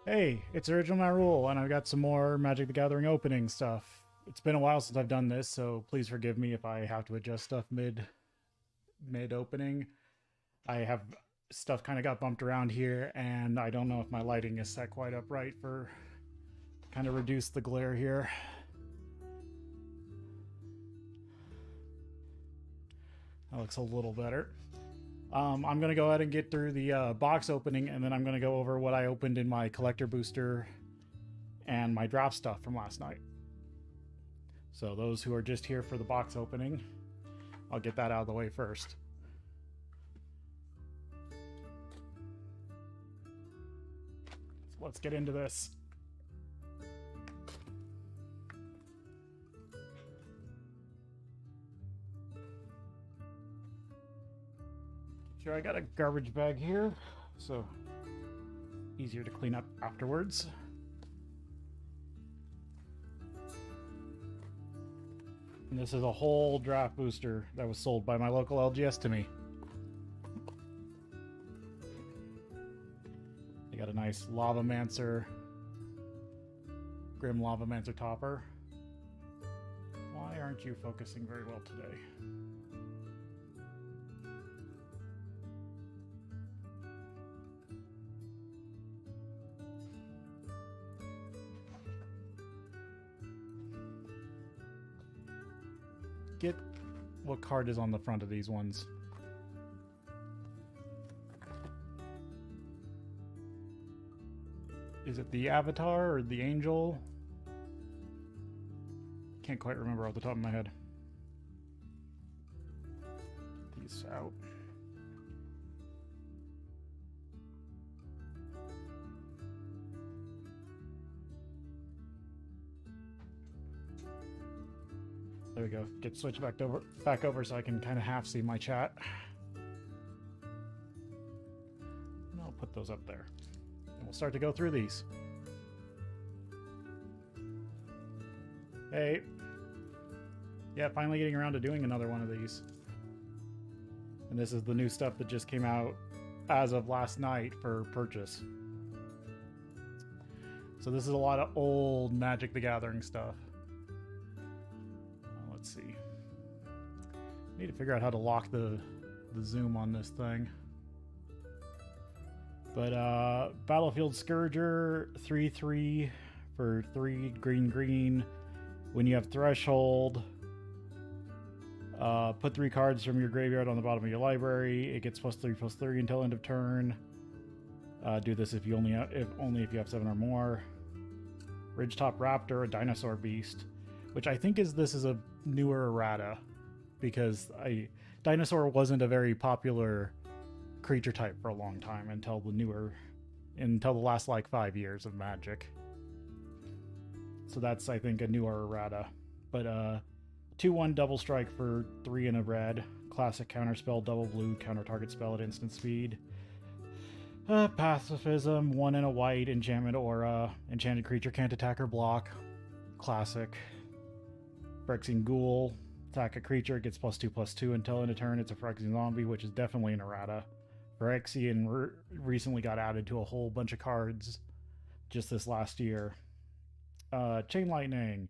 Hey, it's Original Matt Rule, and I've got some more Magic the Gathering opening stuff. It's been a while since I've done this, so please forgive me if I have to adjust stuff mid opening. I have stuff kind of got bumped around here, and I don't know if my lighting is set quite up right for kind of reduce the glare here. That looks a little better. I'm going to go ahead and get through the box opening, and then I'm going to go over what I opened in my collector booster and my draft stuff from last night. So those who are just here for the box opening, I'll get that out of the way first. So let's get into this. Sure, I got a garbage bag here, so easier to clean up afterwards. And this is a whole draft booster that was sold by my local LGS to me. They got a nice Lavamancer, Grim Lavamancer topper. Why aren't you focusing very well today? Get what card is on the front of these ones. Is it the Avatar or the Angel? Can't quite remember off the top of my head. These out. There we go. Get switched back over so I can kind of half see my chat. And I'll put those up there. And we'll start to go through these. Hey. Yeah, finally getting around to doing another one of these. And this is the new stuff that just came out as of last night for purchase. So this is a lot of old Magic the Gathering stuff. Let's see. Need to figure out how to lock the zoom on this thing. But Battlefield Scourger 3/3 for 3 green. When you have Threshold, put 3 cards from your graveyard on the bottom of your library. It gets +3/+3 until end of turn. Do this if you only if you have 7 or more. Ridgetop Raptor, a dinosaur beast, which I think this is a newer errata, because dinosaur wasn't a very popular creature type for a long time until the last like 5 years of Magic. So that's, I think, a newer errata. But 2/1 double strike for 3 and a red. Classic counterspell, double blue, counter target spell at instant speed. Pacifism, 1 and a white, enchantment aura. Enchanted creature can't attack or block. Classic. Phyrexian Ghoul, attack a creature, it gets +2/+2 until end of turn. It's a Phyrexian zombie, which is definitely an errata. Phyrexian recently got added to a whole bunch of cards just this last year. Chain Lightning,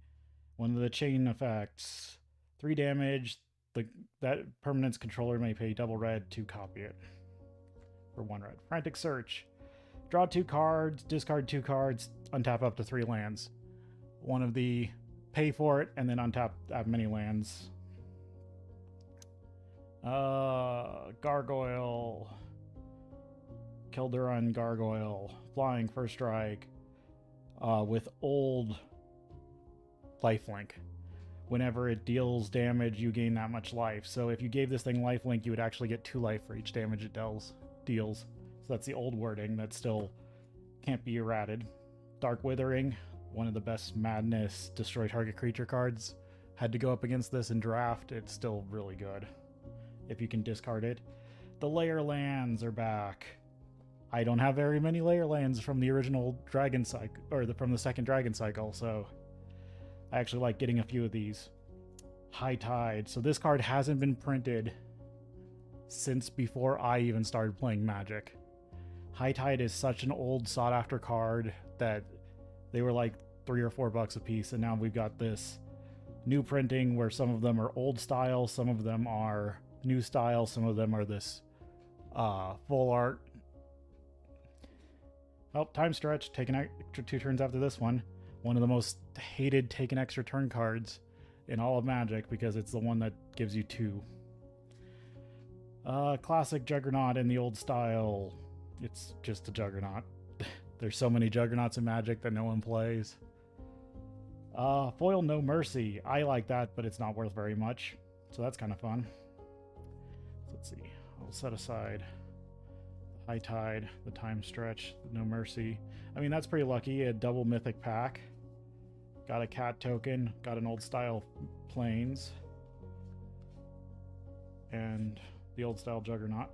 one of the chain effects. 3 damage, that permanent's controller may pay double red to copy it for 1 red. Frantic Search, draw 2 cards, discard 2 cards, untap up to 3 lands. One of the pay for it, and then untap that many lands. Gargoyle. Kelduran Gargoyle. Flying, first strike. With old lifelink. Whenever it deals damage, you gain that much life. So if you gave this thing lifelink, you would actually get 2 life for each damage it deals. So that's the old wording that still can't be errated. Dark Withering, one of the best madness destroy target creature cards. Had to go up against this in draft. It's still really good if you can discard it. The layer lands are back. I don't have very many layer lands from the original Dragon Cycle, or from the second Dragon Cycle, so I actually like getting a few of these. High Tide. So this card hasn't been printed since before I even started playing Magic. High Tide is such an old sought after card that they were like $3 or $4 a piece, and now we've got this new printing where some of them are old style, some of them are new style, some of them are this full art. Oh, time stretch. Take an extra 2 turns after this one. One of the most hated take an extra turn cards in all of Magic because it's the one that gives you 2. Classic Juggernaut in the old style. It's just a Juggernaut. There's so many Juggernauts in Magic that no one plays. Foil No Mercy. I like that, but it's not worth very much. So that's kind of fun. So let's see. I'll set aside High Tide, the Time Stretch, No Mercy. I mean, that's pretty lucky. A double Mythic pack. Got a cat token. Got an old style Plains. And the old style Juggernaut.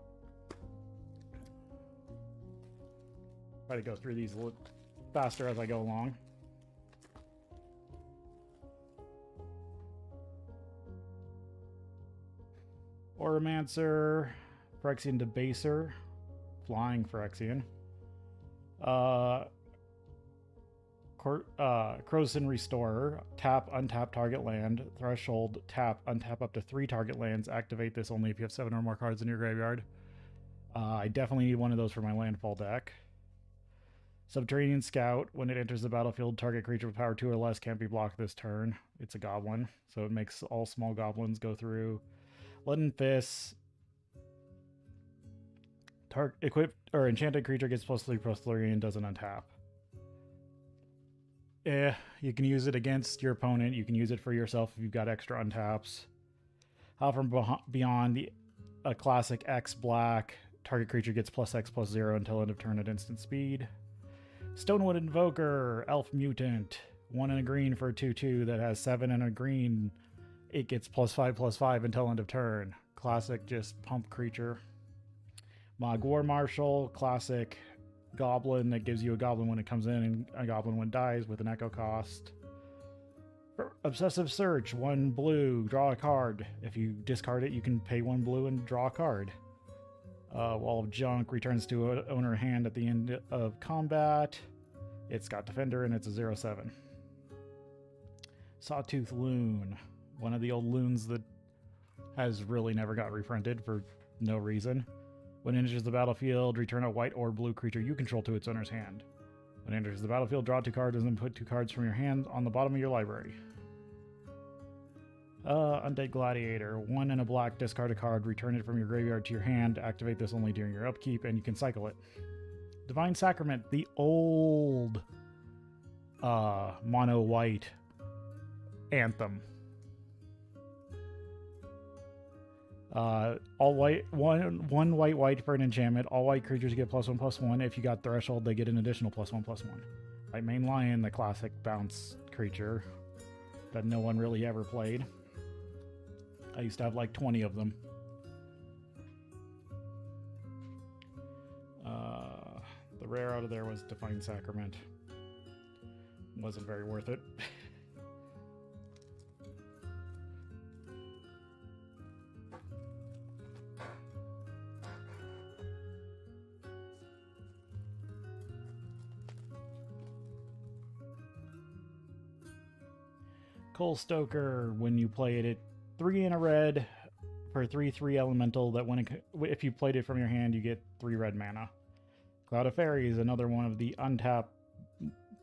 Try to go through these a little faster as I go along. Oromancer, Phyrexian Debaser, Flying Phyrexian. Krosan Restorer, tap, untap target land, threshold, tap, untap up to 3 target lands, activate this only if you have 7 or more cards in your graveyard. I definitely need one of those for my landfall deck. Subterranean Scout, when it enters the battlefield, target creature with power 2 or less can't be blocked this turn. It's a goblin, so it makes all small goblins go through. Leaden Fist. Equipped or enchanted creature gets +3/+3 and doesn't untap. You can use it against your opponent. You can use it for yourself if you've got extra untaps. Howl from Beyond, a classic X black. Target creature gets +X/+0 until end of turn at instant speed. Stonewood Invoker, Elf Mutant. 1 and a green for a 2/2 that has 7 and a green. It gets +5/+5 until end of turn. Classic, just pump creature. Mog War Marshal, classic goblin that gives you a goblin when it comes in and a goblin when it dies with an echo cost. Obsessive Search, 1 blue, draw a card. If you discard it, you can pay 1 blue and draw a card. Wall of Junk returns to owner hand at the end of combat. It's got Defender and it's a 0/7. Sawtooth Loon, one of the old loons that has really never got reprinted for no reason. When it enters the battlefield, return a white or blue creature you control to its owner's hand. When it enters the battlefield, draw 2 cards and then put 2 cards from your hand on the bottom of your library. Undead Gladiator, 1 and a black, discard a card, return it from your graveyard to your hand, activate this only during your upkeep, and you can cycle it. Divine Sacrament, the old mono white anthem. All white, one white for an enchantment. All white creatures get +1/+1. If you got Threshold, they get an additional +1/+1. White Mane Lion, the classic bounce creature that no one really ever played. I used to have like 20 of them. The rare out of there was Divine Sacrament. Wasn't very worth it. Coal Stoker, when you play it, 3 in a red for 3/3 elemental that if you played it from your hand, you get 3 red mana. Cloud of Fairies, another one of the untap,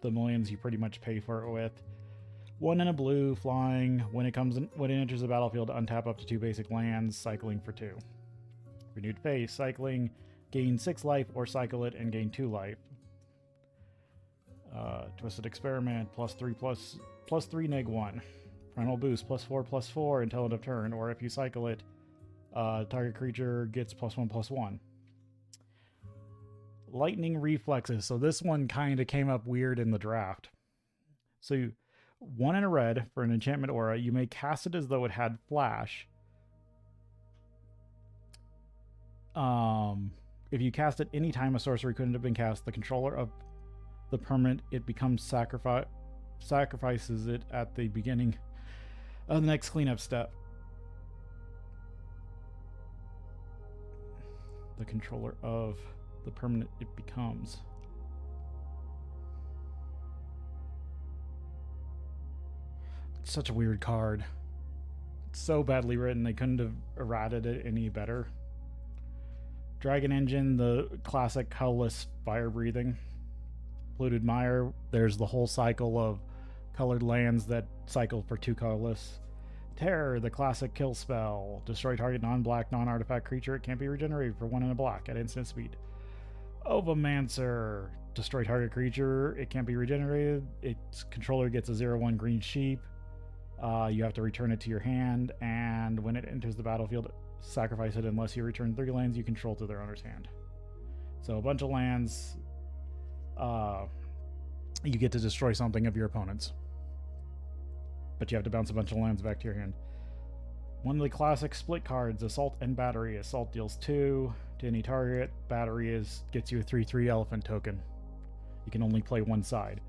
the millions you pretty much pay for it with. 1 in a blue, flying. When it enters the battlefield, untap up to 2 basic lands, cycling for 2. Renewed Face, cycling, gain 6 life or cycle it and gain 2 life. Twisted Experiment, +3 neg1. Primal Boost, +4/+4 until end of turn, or if you cycle it, target creature gets +1/+1. Lightning Reflexes. So this one kind of came up weird in the draft. So 1 in a red for an enchantment aura. You may cast it as though it had flash. If you cast it any time a sorcery couldn't have been cast, the controller of the permanent it becomes sacrifices it at the beginning of the next cleanup step. The controller of the permanent it becomes. It's such a weird card. It's so badly written, they couldn't have errated it any better. Dragon Engine, the classic colorless fire breathing. Polluted Mire, there's the whole cycle of colored lands that cycle for 2 colorless. Terror, the classic kill spell. Destroy target non-black, non-artifact creature. It can't be regenerated for 1 and a black at instant speed. Ovomancer, destroy target creature. It can't be regenerated. Its controller gets a 0/1 green sheep. You have to return it to your hand, and when it enters the battlefield, sacrifice it unless you return 3 lands you control to their owner's hand. So a bunch of lands. You get to destroy something of your opponent's. But you have to bounce a bunch of lands back to your hand. One of the classic split cards, Assault and Battery. Assault deals 2 to any target. Battery gets you a 3/3 elephant token. You can only play one side.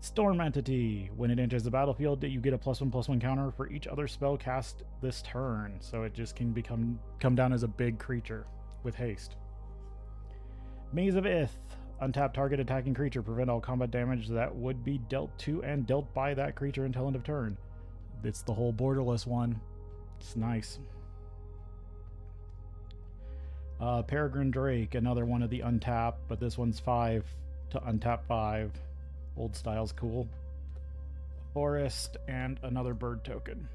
Storm Entity. When it enters the battlefield, you get a +1/+1 counter for each other spell cast this turn. So it just can come down as a big creature with haste. Maze of Ith. Untap target attacking creature. Prevent all combat damage that would be dealt to and dealt by that creature until end of turn. It's the whole borderless one. It's nice. Peregrine Drake, another one of the untap, but this one's 5 to untap 5. Old style's cool. Forest and another bird token.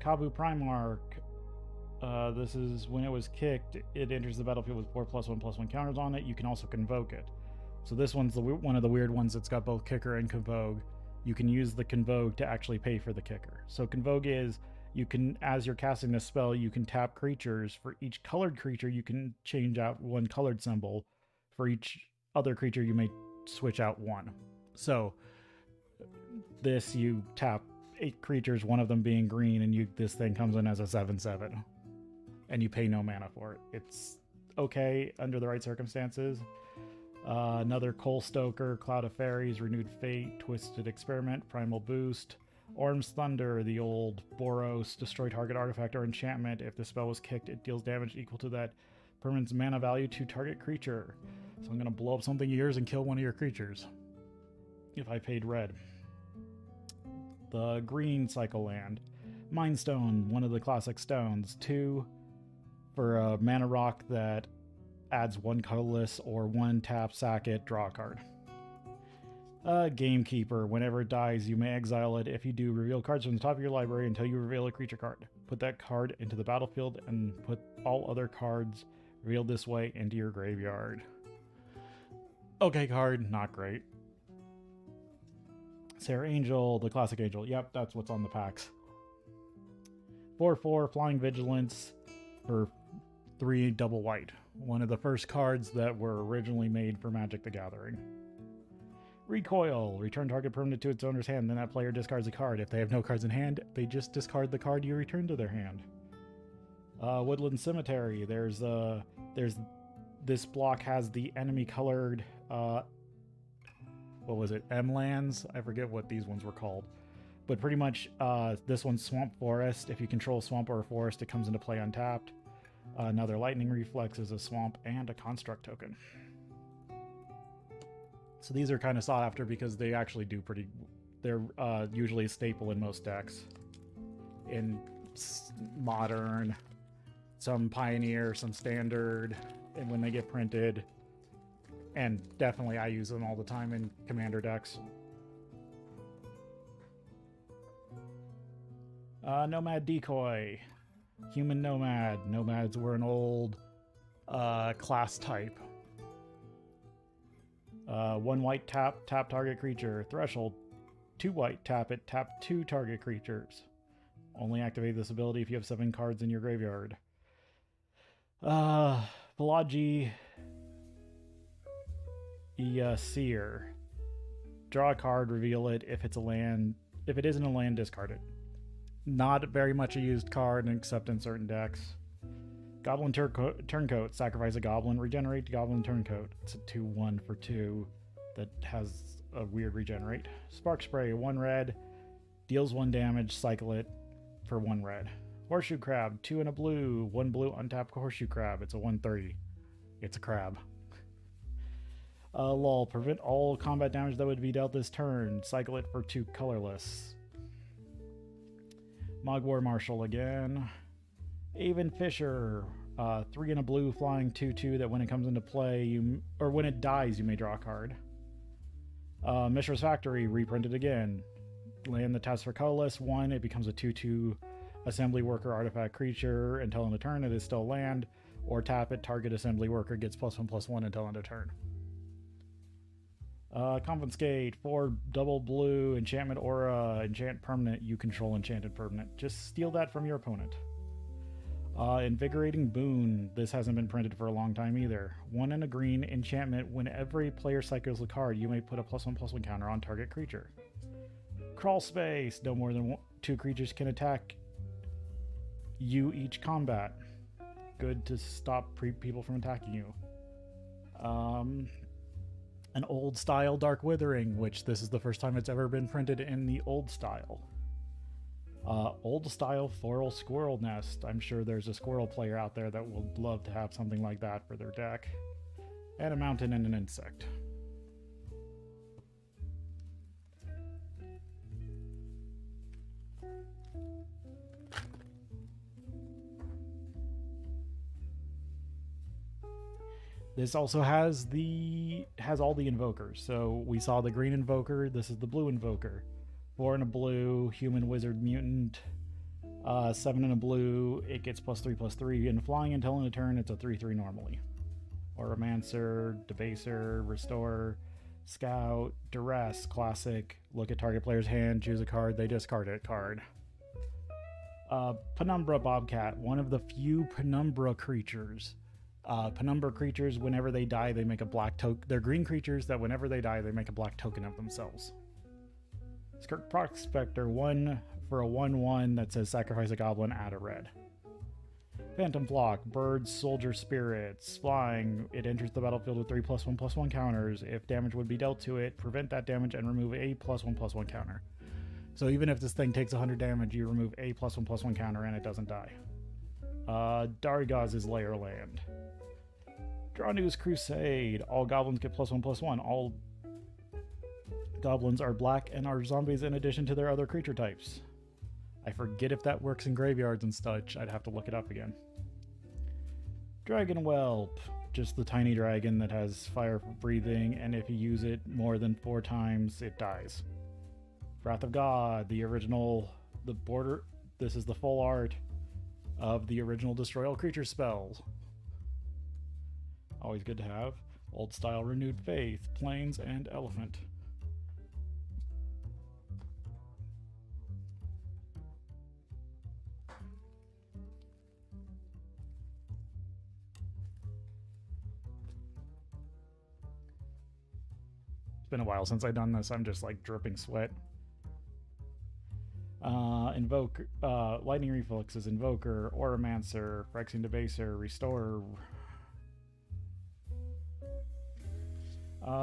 Kabu Primarch. This is when it was kicked, it enters the battlefield with 4 +1/+1 counters on it. You can also convoke it. So this one's one of the weird ones that's got both kicker and convoke. You can use the convoke to actually pay for the kicker. So convoke is, you can, as you're casting this spell, you can tap creatures. For each colored creature, you can change out 1 colored symbol. For each other creature, you may switch out 1. So this, you tap 8 creatures, one of them being green, and this thing comes in as a 7/7, and you pay no mana for it. It's okay under the right circumstances. Another Coal Stoker, Cloud of Fairies, Renewed Fate, Twisted Experiment, Primal Boost, Orm's Thunder, the old Boros, destroy target artifact or enchantment. If the spell was kicked, it deals damage equal to that permanent's mana value to target creature. So I'm going to blow up something of yours and kill one of your creatures if I paid red. The green cycle land. Mind Stone, one of the classic stones. 2 for a mana rock that adds 1 colorless or 1 tap, sack it, draw a card. Gamekeeper, whenever it dies, you may exile it. If you do, reveal cards from the top of your library until you reveal a creature card. Put that card into the battlefield and put all other cards revealed this way into your graveyard. Okay card, not great. Sarah Angel, the classic angel. Yep, that's what's on the packs. 4/4 Flying Vigilance for 3 double white. One of the first cards that were originally made for Magic the Gathering. Recoil. Return target permanent to its owner's hand, then that player discards a card. If they have no cards in hand, they just discard the card you return to their hand. Woodland Cemetery. There's this block has the enemy colored what was it? M-lands? I forget what these ones were called. But pretty much this one's Swamp Forest. If you control a swamp or a forest, it comes into play untapped. Another Lightning Reflex is a swamp and a construct token. So these are kind of sought after because they actually do they're usually a staple in most decks. In modern, some pioneer, some standard, and when they get printed. And definitely I use them all the time in commander decks. Nomad Decoy. Human Nomad. Nomads were an old class type. 1 white tap target creature. Threshold. 2 white tap it, tap 2 target creatures. Only activate this ability if you have 7 cards in your graveyard. Pelagi Seer. Draw a card, reveal it. If it's a land, if it isn't a land, discard it. Not very much a used card except in certain decks. Goblin Turncoat. Sacrifice a goblin. Regenerate Goblin Turncoat. It's a 2/1 for 2 that has a weird regenerate. Spark Spray. 1 red. Deals 1 damage. Cycle it for 1 red. Horseshoe Crab. 2 and a blue. 1 blue untapped Horseshoe Crab. It's a 1/30. It's a crab. Lol. Prevent all combat damage that would be dealt this turn. Cycle it for 2 colorless. Mogwar Marshal again. Avon Fisher. 3 and a blue flying 2/2 that when it comes into play, when it dies, you may draw a card. Mishra's Factory. Reprinted again. Land the test for colorless. 1. It becomes a 2/2 assembly worker artifact creature until end of turn. It is still land. Or tap it. Target assembly worker gets +1/+1 until end of turn. Confiscate. 4 double blue enchantment aura. Enchant permanent. You control enchanted permanent. Just steal that from your opponent. Invigorating Boon. This hasn't been printed for a long time either. 1 and a green enchantment. When every player cycles a card, you may put a +1/+1 counter on target creature. Crawl Space. No more than 2 creatures can attack you each combat. Good to stop people from attacking you. An old style Dark Withering, which this is the first time it's ever been printed in the old style. Old style Floral Squirrel Nest. I'm sure there's a squirrel player out there that would love to have something like that for their deck. And a mountain and an insect. This also has all the invokers. So we saw the green invoker. This is the blue invoker. 4 and a blue, human wizard mutant. 7 and a blue, it gets +3/+3. And flying until end of turn, it's a 3/3 normally. Oromancer, Debaser, Restorer, Scout, Duress, Classic. Look at target player's hand, choose a card, they discard it card. Penumbra Bobcat, one of the few Penumbra creatures. Penumbra creatures, whenever they die, they make a black token. They're green creatures that whenever they die, they make a black token of themselves. Skirk Prospector, 1 for a 1/1 that says sacrifice a goblin, add a red. Phantom Flock, birds, soldier spirits, flying. It enters the battlefield with 3 +1/+1 counters. If damage would be dealt to it, prevent that damage and remove a +1/+1 counter. So even if this thing takes 100 damage, you remove a +1/+1 counter and it doesn't die. Darigaz's Lairland. Dranu's Crusade. All goblins get +1/+1. All goblins are black and are zombies in addition to their other creature types. I forget if that works in graveyards and such. I'd have to look it up again. Dragon Whelp. Just the tiny dragon that has fire breathing, and if you use it more than 4 times, it dies. Wrath of God. The original... This is the full art of the original Destroy All Creatures spells. Always good to have. Old style Renewed Faith, Plains, and Elephant. It's been a while since I've done this. I'm just like dripping sweat. Lightning Reflexes, Invoker, Oromancer, Phyrexian Debaser, Restorer.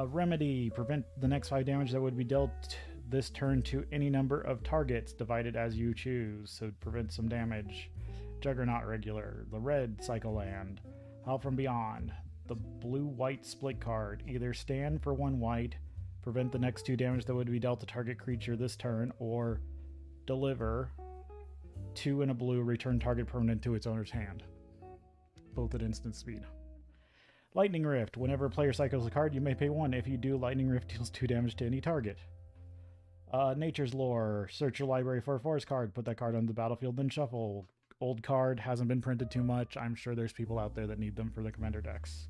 Remedy, prevent the next 5 damage that would be dealt this turn to any number of targets, divided as you choose, so prevent some damage. Juggernaut Regular, the red Cycle Land, Howl from Beyond, the blue-white split card, either stand for 1 white, prevent the next 2 damage that would be dealt to target creature this turn, or deliver 2 and a blue, return target permanent to its owner's hand. Both at instant speed. Lightning Rift. Whenever a player cycles a card, you may pay 1. If you do, Lightning Rift deals 2 damage to any target. Nature's Lore. Search your library for a forest card. Put that card on the battlefield, then shuffle. Old card. Hasn't been printed too much. I'm sure there's people out there that need them for the commander decks.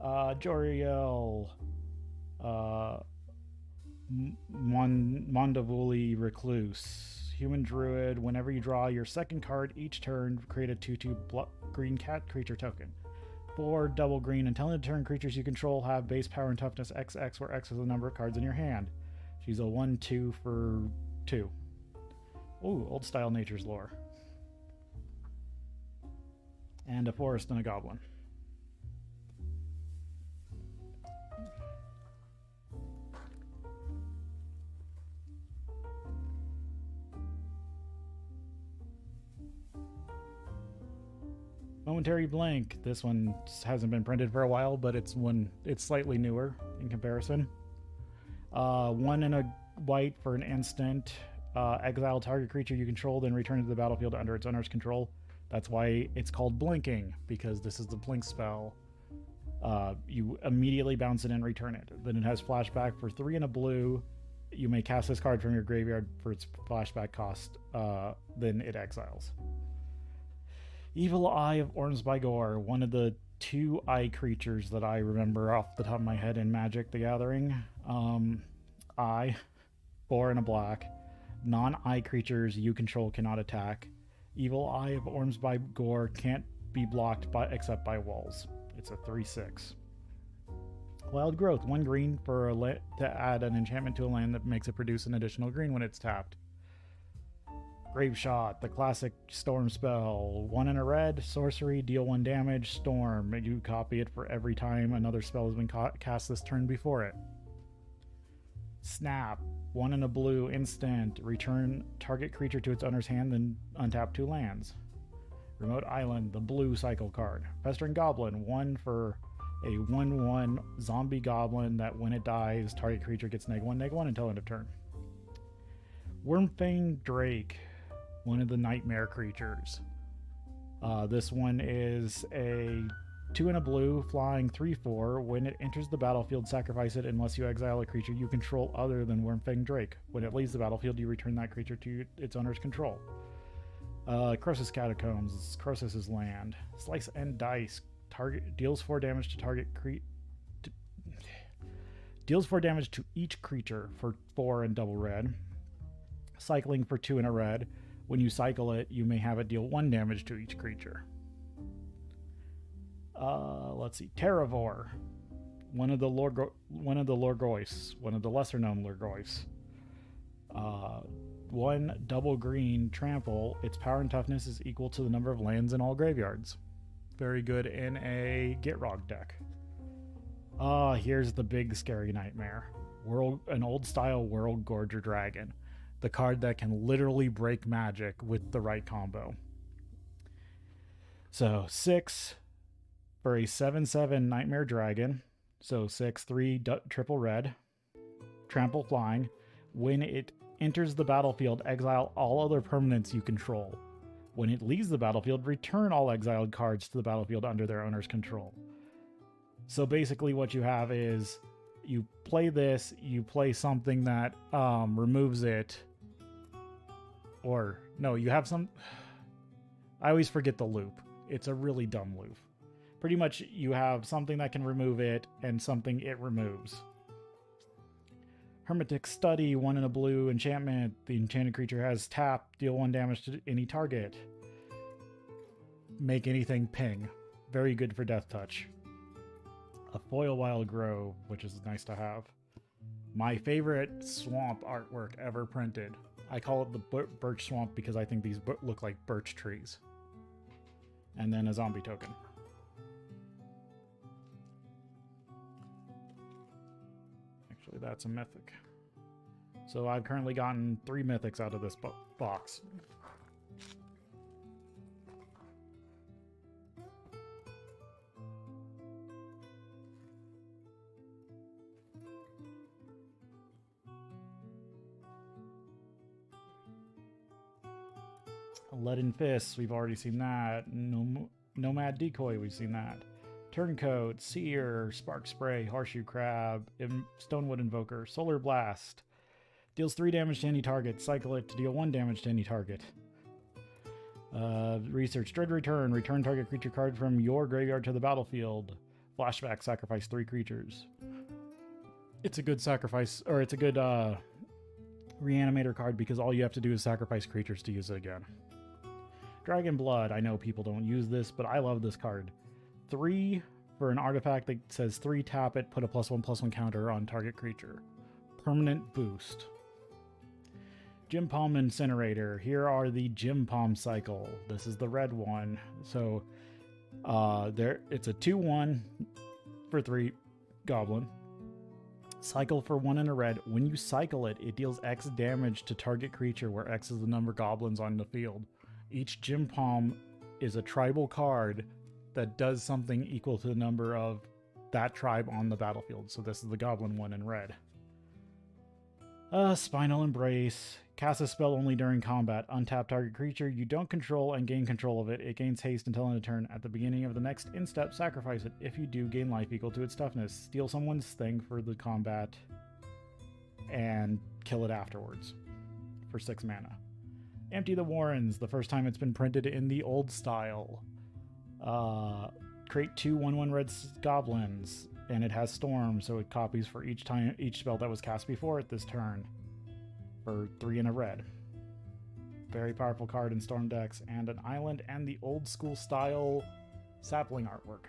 Joriel. Mondavuli Recluse. Human Druid. Whenever you draw your second card each turn, create a 2/2 green cat creature token. 4 double green. Until end of turn, creatures you control have base power and toughness XX, where X is the number of cards in your hand. She's a 1/2 for 2. Ooh, old style Nature's Lore. And a forest and a goblin. Momentary Blink. This one hasn't been printed for a while, but it's slightly newer in comparison. 1 and a white for an instant. Exile target creature you control, then return to the battlefield under its owner's control. That's why it's called Blinking, because this is the Blink spell. You immediately bounce it and return it. Then it has flashback for 3 and a blue. You may cast this card from your graveyard for its flashback cost. Then it exiles. Evil Eye of Ormsby-Gore, one of the 2 eye creatures that I remember off the top of my head in Magic the Gathering. Eye, 4 and a black. Non-eye creatures you control cannot attack. Evil Eye of Ormsby-Gore can't be blocked except by walls. It's a 3/6. Wild Growth, 1 green for to add an enchantment to a land that makes it produce an additional green when it's tapped. Grave Shot, the classic storm spell. 1 and a red, sorcery, deal 1 damage, storm. You copy it for every time another spell has been cast this turn before it. Snap, 1 and a blue, instant. Return target creature to its owner's hand, then untap 2 lands. Remote Island, the blue cycle card. Festering Goblin, 1 for a 1/1 zombie goblin that when it dies, target creature gets -1/-1 until end of turn. Wormfang Drake, one of the nightmare creatures. This one is a 2 and a blue, flying 3/4. When it enters the battlefield, sacrifice it unless you exile a creature you control other than Wormfang Drake. When it leaves the battlefield, you return that creature to its owner's control. Croesus Catacombs, Croesus' land. Slice and Dice, target deals 4 damage to target deals 4 damage to each creature for 4 and double red. Cycling for 2 and a red. When you cycle it, you may have it deal 1 damage to each creature. Let's see. Terravore, one of the Lorgoyfs, one of the lesser known Lorgoyfs. 1 double green trample. Its power and toughness is equal to the number of lands in all graveyards. Very good in a Gitrog deck. Here's the big scary nightmare. An old style World Gorger Dragon. The card that can literally break Magic with the right combo. So 6 for a 7/7 Nightmare Dragon. So 6/3 triple red. Trample flying. When it enters the battlefield, exile all other permanents you control. When it leaves the battlefield, return all exiled cards to the battlefield under their owner's control. So basically what you have is you play this, you play something that removes it. Or, no, you have some... I always forget the loop. It's a really dumb loop. Pretty much you have something that can remove it and something it removes. Hermetic Study, 1 and a blue enchantment. The enchanted creature has tap, deal 1 damage to any target. Make anything ping. Very good for Death Touch. A Foil Wild Grove, which is nice to have. My favorite swamp artwork ever printed. I call it the Birch Swamp because I think these look like birch trees. And then a zombie token. Actually, that's a mythic. So I've currently gotten 3 mythics out of this box. Leaden Fists, we've already seen that. Nomad Decoy, we've seen that. Turncoat, Seer, Spark Spray, Horseshoe Crab, Stonewood Invoker, Solar Blast. Deals 3 damage to any target. Cycle it to deal 1 damage to any target. Research, Dread Return. Return target creature card from your graveyard to the battlefield. Flashback, sacrifice 3 creatures. It's a good sacrifice, or it's a good reanimator card because all you have to do is sacrifice creatures to use it again. Dragon Blood. I know people don't use this, but I love this card. 3 for an artifact that says 3 tap it, put a +1/+1 counter on target creature. Permanent boost. Gym Palm Incinerator. Here are the Gym Palm cycle. This is the red one. So It's a 2/1 for 3 goblin. Cycle for 1 and a red. When you cycle it, it deals X damage to target creature, where X is the number of goblins on the field. Each Gym Palm is a tribal card that does something equal to the number of that tribe on the battlefield. So this is the goblin one in red. Spinal Embrace. Cast a spell only during combat. Untap target creature you don't control and gain control of it. It gains haste until end of turn. At the beginning of the next in-step, sacrifice it. If you do, gain life equal to its toughness. Steal someone's thing for the combat and kill it afterwards for 6 mana. Empty the Warrens. The first time it's been printed in the old style. Create 2 1/1 red goblins, and it has Storm, so it copies for each spell that was cast before it this turn. For 3 and a red. Very powerful card in Storm decks, and an island and the old school style sapling artwork.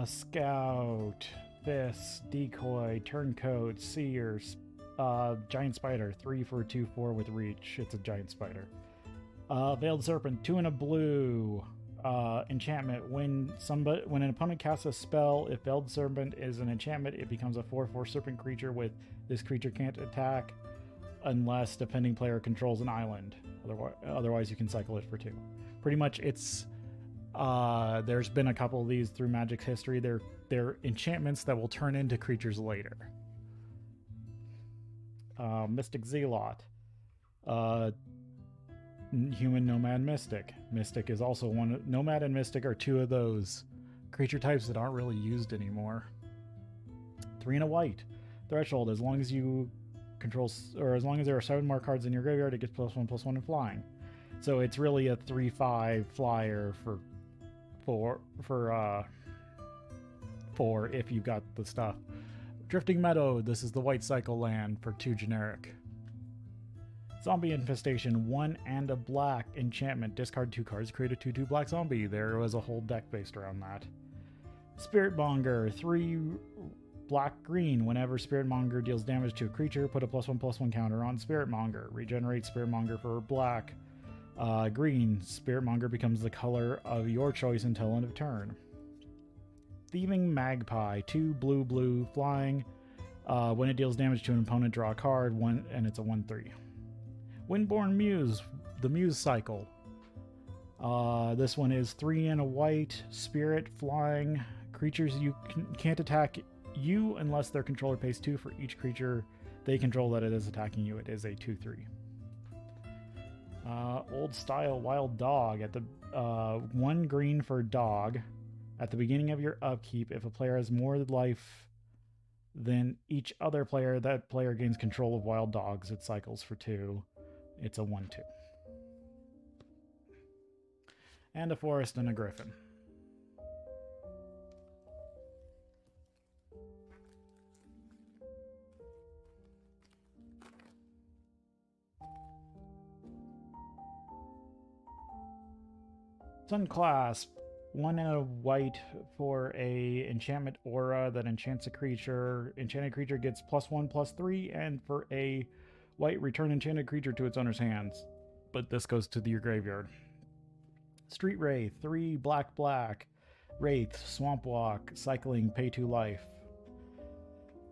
Scout, Fist, Decoy, Turncoat, Seer, Giant Spider, 3 for a 2/4 with reach. It's a giant spider. Veiled Serpent, 2 and a blue. Enchantment. When an opponent casts a spell, if Veiled Serpent is an enchantment, it becomes a 4/4 serpent creature with this creature can't attack unless defending player controls an island. Otherwise you can cycle it for 2. Pretty much it's there's been a couple of these through Magic's history. They're enchantments that will turn into creatures later. Mystic Zealot. Human Nomad Mystic. Mystic is also one. Nomad and Mystic are 2 of those creature types that aren't really used anymore. 3 and a white. Threshold. As long as you control, or as long as there are 7 more cards in your graveyard, it gets +1/+1 in flying. So it's really a 3/5 flyer for 4 if you've got the stuff. Drifting Meadow. This is the white cycle land for 2 generic. Zombie Infestation. 1 and a black enchantment. Discard 2 cards. Create a 2/2 black zombie. There was a whole deck based around that. Spirit Monger. 3 black green. Whenever Spirit Monger deals damage to a creature, put a +1/+1 counter on Spirit Monger. Regenerate Spirit Monger for black. Green. Spirit Monger becomes the color of your choice until end of turn. Thieving Magpie. 2 blue flying. When it deals damage to an opponent, draw a card. And it's a 1/3. Windborn Muse. The Muse cycle. This one is 3 and a white. Spirit flying. Creatures you can't attack you unless their controller pays 2 for each creature they control that it is attacking you. It is a 2/3. Old style Wild Dog. At the 1 green for dog. At the beginning of your upkeep, if a player has more life than each other player, that player gains control of wild dogs. It cycles for 2. It's a 1/2. And a forest and a griffin. Sunclasp. 1 and a white for a enchantment aura that enchants a creature. Enchanted creature gets +1/+3, and for a white, return enchanted creature to its owner's hands. But this goes to your graveyard. Street Wraith. 3 black. Wraith, Swamp Walk, cycling, pay 2 life.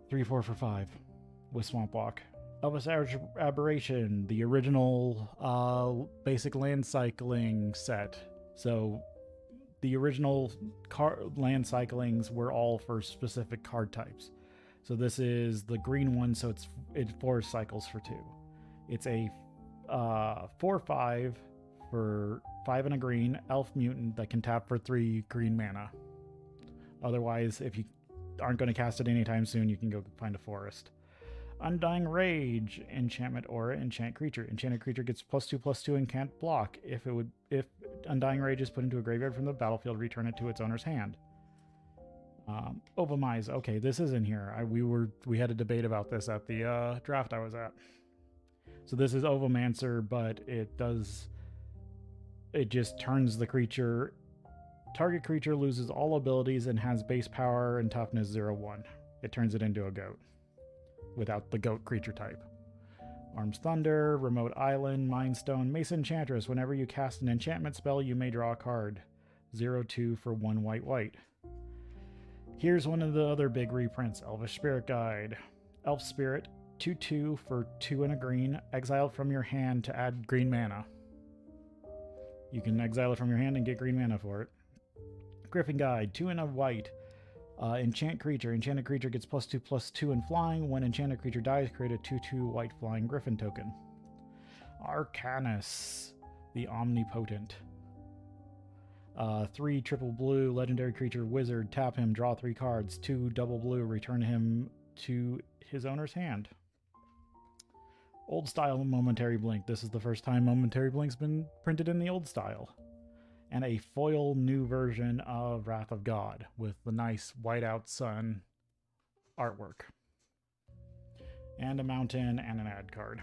3/4 for 5 with Swamp Walk. Elvis Aberration, the original basic land cycling set. So the original land cyclings were all for specific card types. So this is the green one, so it 4 cycles for 2. It's a 4/5 for 5 and a green elf mutant that can tap for 3 green mana. Otherwise, if you aren't going to cast it anytime soon, you can go find a forest. Undying Rage, enchantment aura, enchant creature. Enchanted creature gets +2/+2 and can't block. If Undying Rage is put into a graveyard from the battlefield, return it to its owner's hand. Ovamize. Okay, this is in here. We had a debate about this at the draft I was at. So this is Ovomancer, but it just turns the creature Target creature loses all abilities and has base power and toughness 0/1. It turns it into a goat without the goat creature type. Arms Thunder, Remote Island, Mind Stone, Mason Enchantress. Whenever you cast an enchantment spell, you may draw a card. 0/2 for 1 white. Here's one of the other big reprints, Elvish Spirit Guide. Elf Spirit, 2/2 for 2 and a green, exiled from your hand to add green mana. You can exile it from your hand and get green mana for it. Griffin Guide, 2 and a white. Enchant creature. Enchanted creature gets +2/+2 in flying. When enchanted creature dies, create a 2/2 white flying griffin token. Arcanus, the Omnipotent. 3 triple blue, legendary creature, wizard. Tap him, draw 3 cards. 2 double blue, return him to his owner's hand. Old style Momentary Blink. This is the first time Momentary Blink's been printed in the old style. And a foil new version of Wrath of God with the nice whiteout sun artwork. And a mountain and an ad card.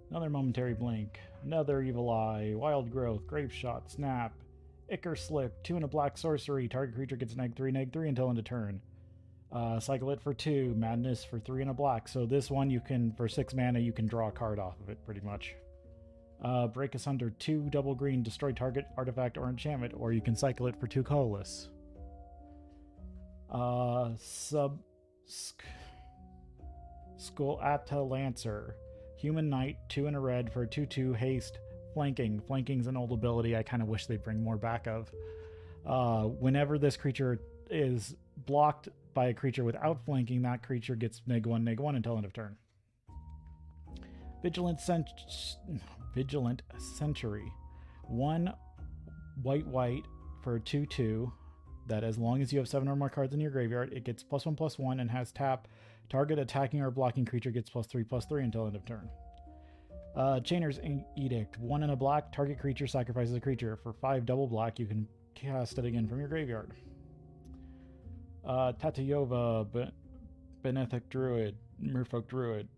Another Momentary Blink, another Evil Eye, Wild Growth, Grape Shot, Snap, Ichor Slip, 2 and a black sorcery. Target creature gets -3/3 until end of turn. Cycle it for 2, Madness for 3 and a black. So this one you can, for 6 mana, you can draw a card off of it pretty much. Break Asunder, 2 double green, destroy target artifact or enchantment, or you can cycle it for 2 colorless. Skullata Lancer. Human Knight, 2 and a red for 2/2 haste, flanking. Flanking's an old ability I kind of wish they'd bring more back of. Whenever this creature is blocked by a creature without flanking, that creature gets -1/-1 until end of turn. Vigilant Sentry. 1 white for 2/2. That as long as you have 7 or more cards in your graveyard, it gets +1/+1 and has tap. Target attacking or blocking creature gets +3/+3 until end of turn. Chainer's Edict. 1 and a black. Target creature sacrifices a creature. For 5 double black, you can cast it again from your graveyard. Tatayova, Benethic Druid, Merfolk Druid.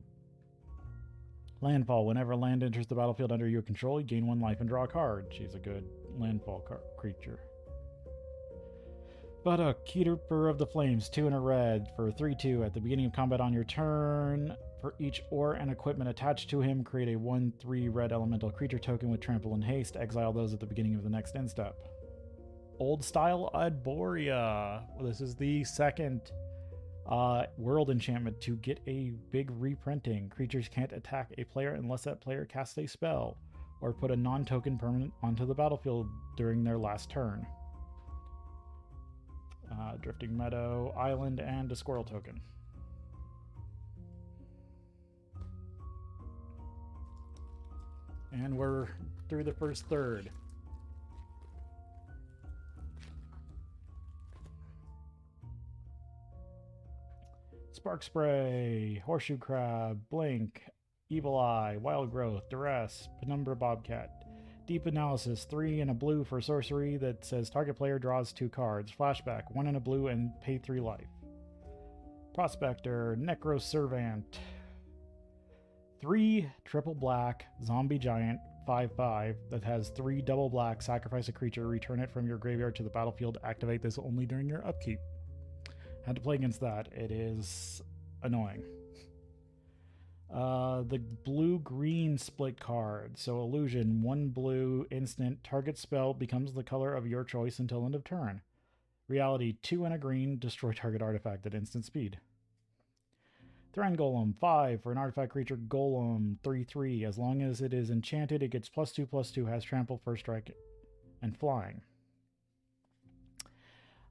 Landfall. Whenever land enters the battlefield under your control, you gain 1 life and draw a card. She's a good landfall creature. But Keeper of the Flames, 2 and a red for 3/2. At the beginning of combat on your turn, for each ore and equipment attached to him, create a 1/3 red elemental creature token with trample and haste. Exile those at the beginning of the next end step. Old style Arborea. Well, this is the second world enchantment to get a big reprinting. Creatures can't attack a player unless that player casts a spell or put a non-token permanent onto the battlefield during their last turn. Drifting Meadow, Island, and a Squirrel token. And we're through the first third. Spark Spray, Horseshoe Crab, Blink, Evil Eye, Wild Growth, Duress, Penumbra Bobcat. Deep Analysis, 3 and a blue for sorcery that says target player draws 2 cards. Flashback, 1 and a blue and pay 3 life. Prospector, Necroservant. 3 triple black, Zombie Giant, 5/5, that has 3 double black, sacrifice a creature, return it from your graveyard to the battlefield, activate this only during your upkeep. Had to play against that. It is annoying. The blue-green split card. So Illusion, 1 blue, instant, target spell becomes the color of your choice until end of turn. Reality, 2 and a green, destroy target artifact at instant speed. Thran Golem, 5 for an artifact creature golem, 3/3. As long as it is enchanted, it gets +2/+2, has trample, first strike, and flying.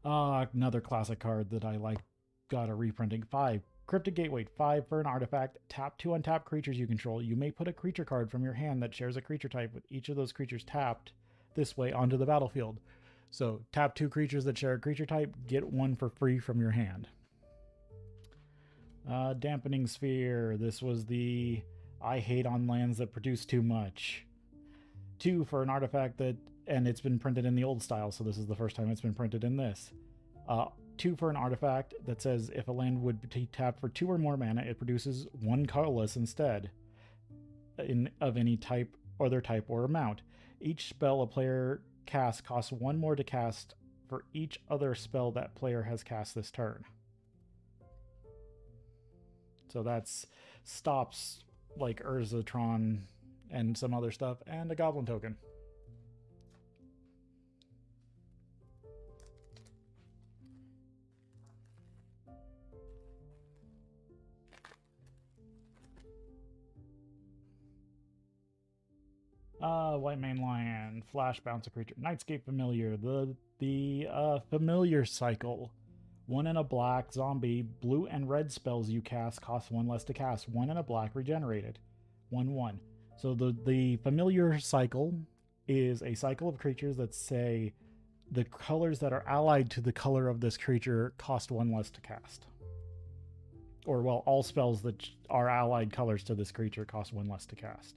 Another classic card that I like, got a reprinting, 5. Cryptic Gateway, 5 for an artifact. Tap 2 untap creatures you control. You may put a creature card from your hand that shares a creature type with each of those creatures tapped this way onto the battlefield. So tap 2 creatures that share a creature type, get 1 for free from your hand. Dampening Sphere. This was the I hate on lands that produce too much. 2 for an artifact that, and it's been printed in the old style, so this is the first time it's been printed in this. 2 for an artifact that says if a land would be tapped for 2 or more mana, it produces 1 colorless instead of any type, other type or amount. Each spell a player casts costs 1 more to cast for each other spell that player has cast this turn. So that's stops like Urzatron and some other stuff, and a goblin token. White Mane Lion, Flash Bounce a creature, Nightscape Familiar, the familiar cycle. 1 and a black zombie, blue and red spells you cast cost 1 less to cast. 1 and a black regenerated. 1/1. So the familiar cycle is a cycle of creatures that say the colors that are allied to the color of this creature cost 1 less to cast. Or, well, all spells that are allied colors to this creature cost 1 less to cast.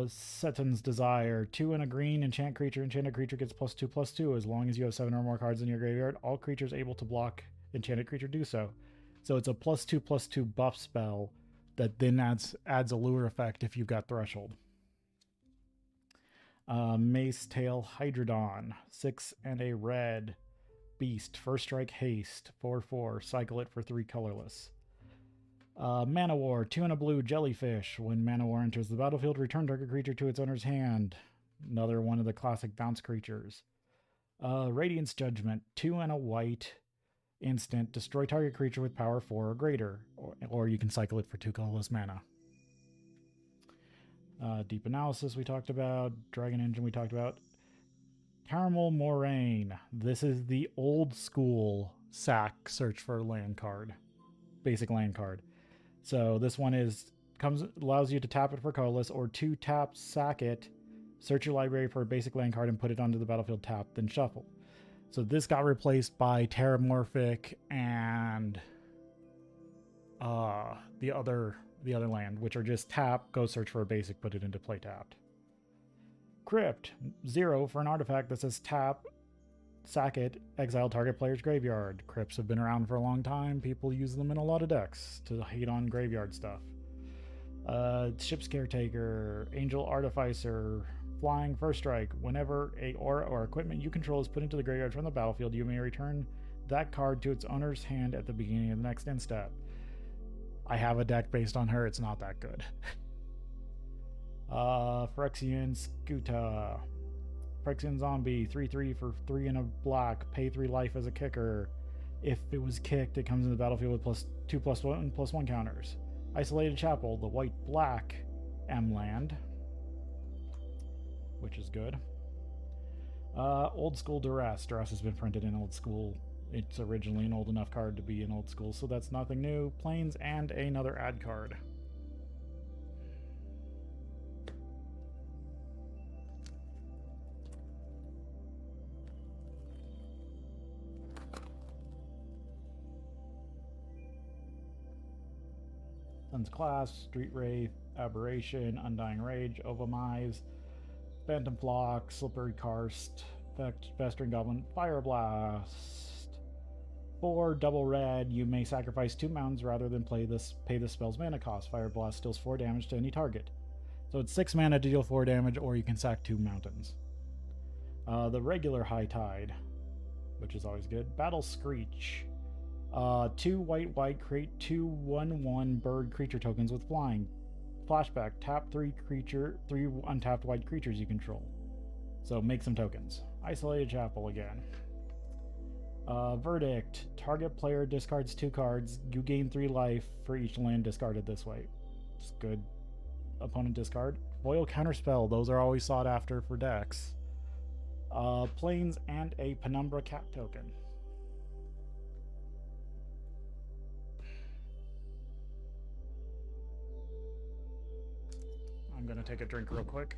Seton's Desire. 2 and a green enchant creature. Enchanted creature gets +2/+2 as long as you have 7 or more cards in your graveyard. All creatures able to block enchanted creature do so. So it's a +2/+2 buff spell that then adds a lure effect if you've got Threshold. Mace Tail Hydrodon. 6 and a red beast. First strike haste. 4/4. Cycle it for 3 colorless. Mana War, 2 and a blue jellyfish. When Mana War enters the battlefield, return target creature to its owner's hand. Another one of the classic bounce creatures. Radiance Judgment, 2 and a white instant. Destroy target creature with power 4 or greater. Or you can cycle it for 2 colorless mana. Deep Analysis we talked about. Dragon Engine we talked about. Caramel Moraine. This is the old school sack search for land card. Basic land card. So this one allows you to tap it for colorless, or 2 tap, sack it, search your library for a basic land card and put it onto the battlefield tapped, then shuffle. So this got replaced by Terramorphic and the other land, which are just tap, go search for a basic, put it into play tapped. Crypt, 0 for an artifact that says tap, sack it, exile target player's graveyard. Crypts have been around for a long time. People use them in a lot of decks to hate on graveyard stuff. Ship's Caretaker, Angel Artificer, Flying First Strike. Whenever a aura or equipment you control is put into the graveyard from the battlefield, you may return that card to its owner's hand at the beginning of the next end step. I have a deck based on her. It's not that good. Phyrexian Skuta. Phyrexian Zombie, 3/3 for 3 and a black. Pay 3 life as a kicker. If it was kicked, it comes in the battlefield with +2/+1/+1 counters. Isolated Chapel, the white-black M land, which is good. Old School Duress. Duress has been printed in Old School. It's originally an old enough card to be in Old School, so that's nothing new. Plains and another ad card. Sun's Class, Street Wraith, Aberration, Undying Rage, Ovamize, Phantom Flock, Slippery Karst, Festering Goblin, Fire Blast. For double red, you may sacrifice 2 mountains rather than pay the spell's mana cost. Fire Blast deals 4 damage to any target. So it's 6 mana to deal 4 damage, or you can sack 2 mountains. The regular High Tide, which is always good. Battle Screech. 2 white, create 2 1/1 bird creature tokens with flying. Flashback, tap 3 untapped white creatures you control. So make some tokens. Isolated Chapel again. Verdict, target player discards 2 cards. You gain 3 life for each land discarded this way. It's good. Opponent discard. Foil Counterspell, those are always sought after for decks. Plains and a Penumbra Cat token. I'm going to take a drink real quick.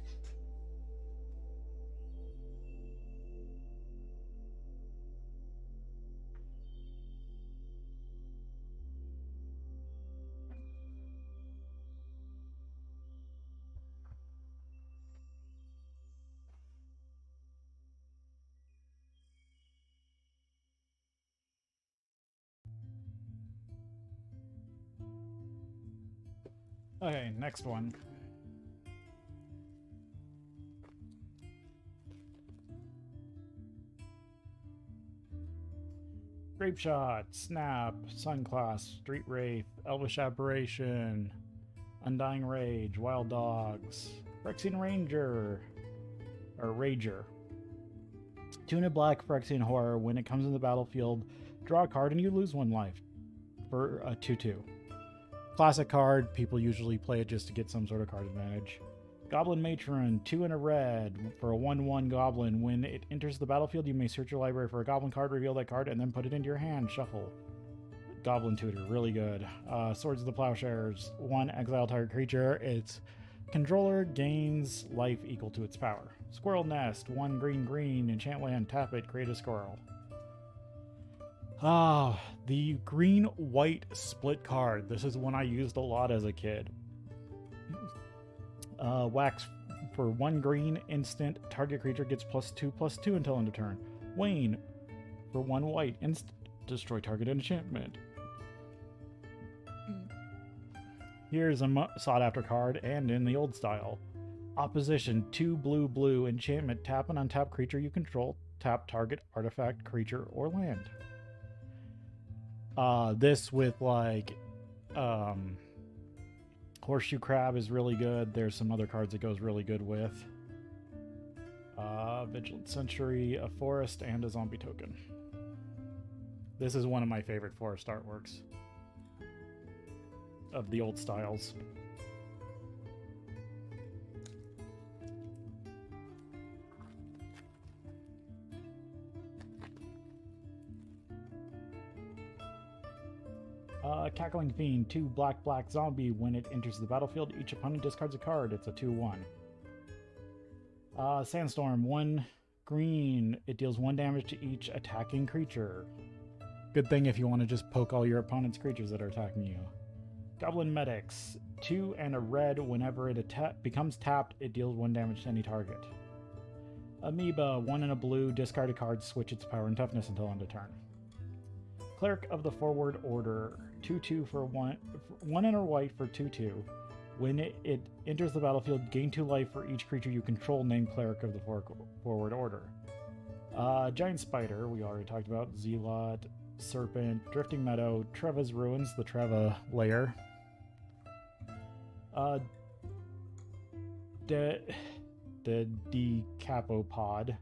Okay, next one. Grape Shot, Snap, Sunclass, Street Wraith, Elvish Aberration, Undying Rage, Wild Dogs, Phyrexian Ranger, or Rager. Tuna Black Phyrexian Horror. When it comes in the battlefield, draw a card and you lose 1 life for a 2/2. Classic card. People usually play it just to get some sort of card advantage. Goblin Matron, 2 and a red for a 1/1 goblin. When it enters the battlefield, you may search your library for a goblin card, reveal that card, and then put it into your hand. Shuffle. Goblin Tutor, really good. Swords of the Plowshares, 1 exile target creature. Its controller gains life equal to its power. Squirrel Nest, 1 green, enchant land, tap it, create a squirrel. The green-white split card. This is one I used a lot as a kid. Wax for 1 green instant. Target creature gets +2/+2 until end of turn. Wayne for 1 white instant. Destroy target enchantment. Here's a sought-after card, and in the old style. Opposition, 2 blue enchantment. Tap an untapped creature you control. Tap target artifact, creature, or land. This with like Horseshoe Crab is really good. There's some other cards it goes really good with. Vigilant Sentry, a forest, and a zombie token. This is one of my favorite forest artworks of the old styles. Cackling Fiend, 2 black zombie. When it enters the battlefield, each opponent discards a card. It's a 2/1. Sandstorm, 1 green. It deals 1 damage to each attacking creature. Good thing if you want to just poke all your opponent's creatures that are attacking you. Goblin Medics, 2 and a red. Whenever it becomes tapped, it deals 1 damage to any target. Amoeba, 1 and a blue. Discard a card, switch its power and toughness until end of turn. Cleric of the Forward Order, 2/2 for 1 and a white for 2/2. When it enters the battlefield, gain 2 life for each creature you control named Cleric of the Forward Order. Giant Spider, we already talked about. Zealot, Serpent, Drifting Meadow, Treva's Ruins, the Treva lair. The Decapopod.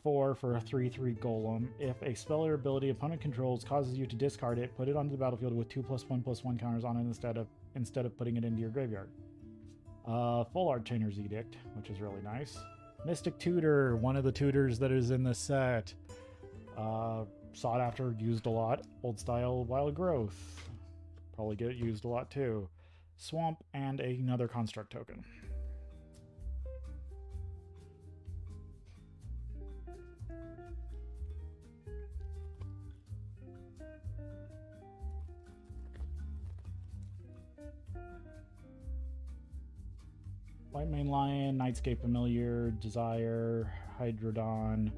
4 for a 3/3 golem. If a spell or ability opponent controls causes you to discard it, put it onto the battlefield with 2+1/+1 counters on it instead of putting it into your graveyard. Full Art Chainer's Edict, which is really nice. Mystic Tutor, one of the tutors that is in the set. Sought after, used a lot. Old style Wild Growth. Probably get used a lot too. Swamp, and another construct token. White Mane Lion, Nightscape Familiar, Desire, Hydrodon,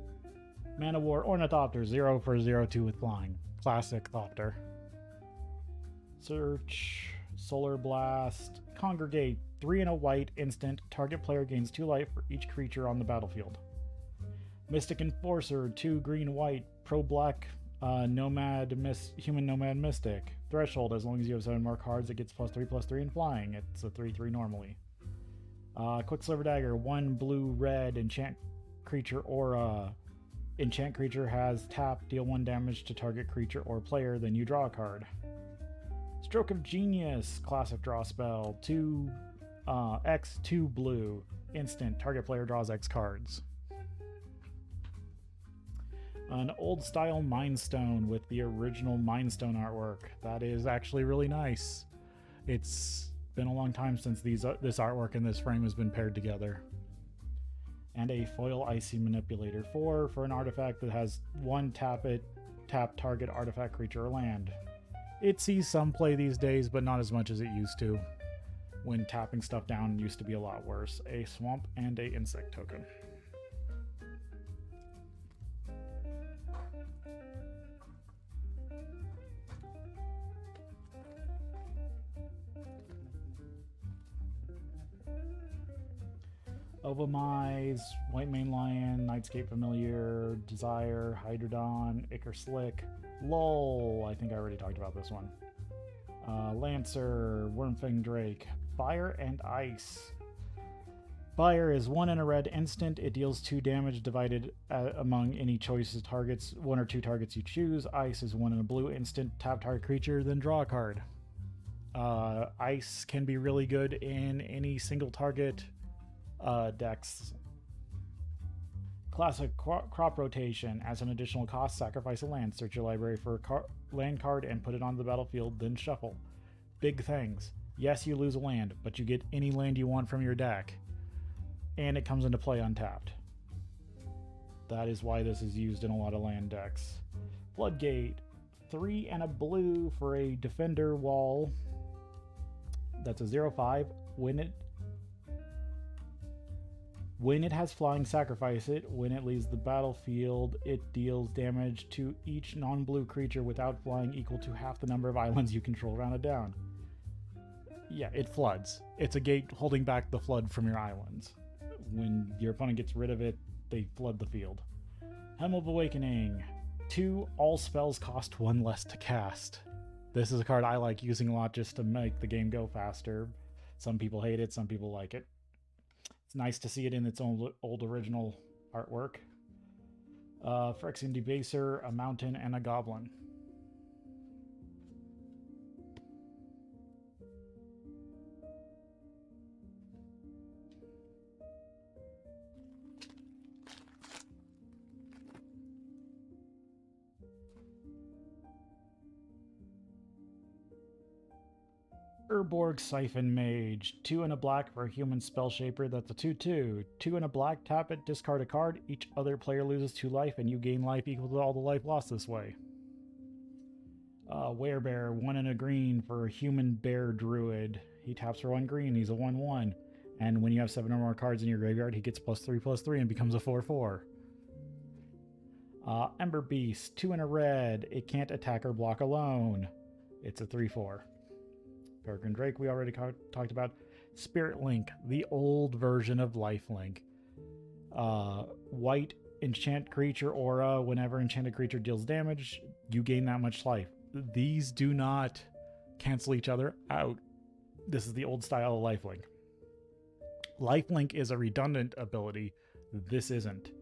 Manowar, Ornithopter, 0 for 0/2 with flying. Classic Thopter. Search, Solar Blast, Congregate, 3 and a white instant. Target player gains 2 life for each creature on the battlefield. Mystic Enforcer, 2 green-white, pro-black, human nomad mystic. Threshold, as long as you have 7 more cards, it gets +3/+3 in flying. It's a 3/3 normally. Quicksilver Dagger, 1 blue-red, enchant creature aura. Enchant creature has tap, deal 1 damage to target creature or player, then you draw a card. Stroke of Genius, classic draw spell, 2 X, 2 blue, instant, target player draws X cards. An old style Mind Stone with the original Mind Stone artwork. That is actually really nice. It's been a long time since this artwork and this frame has been paired together. And a foil Icy Manipulator, 4 for an artifact that has 1 tap target artifact, creature, or land. It sees some play these days, but not as much as it used to. When tapping stuff down used to be a lot worse. A swamp and a insect token. Ovomise, White Mane Lion, Nightscape Familiar, Desire, Hydrodon, Icar Slick, LOL, I think I already talked about this one. Lancer, Wormfang Drake, Fire and Ice. Fire is 1 and a red instant. It deals 2 damage divided among any choices targets, 1 or 2 targets you choose. Ice is 1 and a blue instant. Tap target creature, then draw a card. Ice can be really good in any single target decks. Classic crop rotation. As an additional cost, sacrifice a land. Search your library for a land card and put it on the battlefield, then shuffle. Big things. Yes, you lose a land, but you get any land you want from your deck. And it comes into play untapped. That is why this is used in a lot of land decks. Floodgate. 3 and a blue for a defender wall. That's a 0/5. When it has flying, sacrifice it. When it leaves the battlefield, it deals damage to each non-blue creature without flying equal to half the number of islands you control rounded down. Yeah, it floods. It's a gate holding back the flood from your islands. When your opponent gets rid of it, they flood the field. Helm of Awakening. 2, all spells cost 1 less to cast. This is a card I like using a lot just to make the game go faster. Some people hate it, some people like it. It's nice to see it in its own old original artwork. Phyrexian Debaser, a mountain, and a goblin. Urborg Siphon Mage. 2 and a black for a human spell shaper. That's a 2/2. 2 and a black, tap it, discard a card. Each other player loses 2 life, and you gain life equal to all the life lost this way. Werebear. 1 and a green for a human bear druid. He taps for 1 green. He's a 1/1. And when you have 7 or more cards in your graveyard, he gets +3/+3 and becomes a 4/4. Ember Beast. 2 and a red. It can't attack or block alone. It's a 3/4. Peregrine Drake we already talked about. Spirit Link, the old version of Lifelink. White enchant creature aura. Whenever enchanted creature deals damage, you gain that much life. These do not cancel each other out. This is the old style of Lifelink. Lifelink is a redundant ability. This isn't.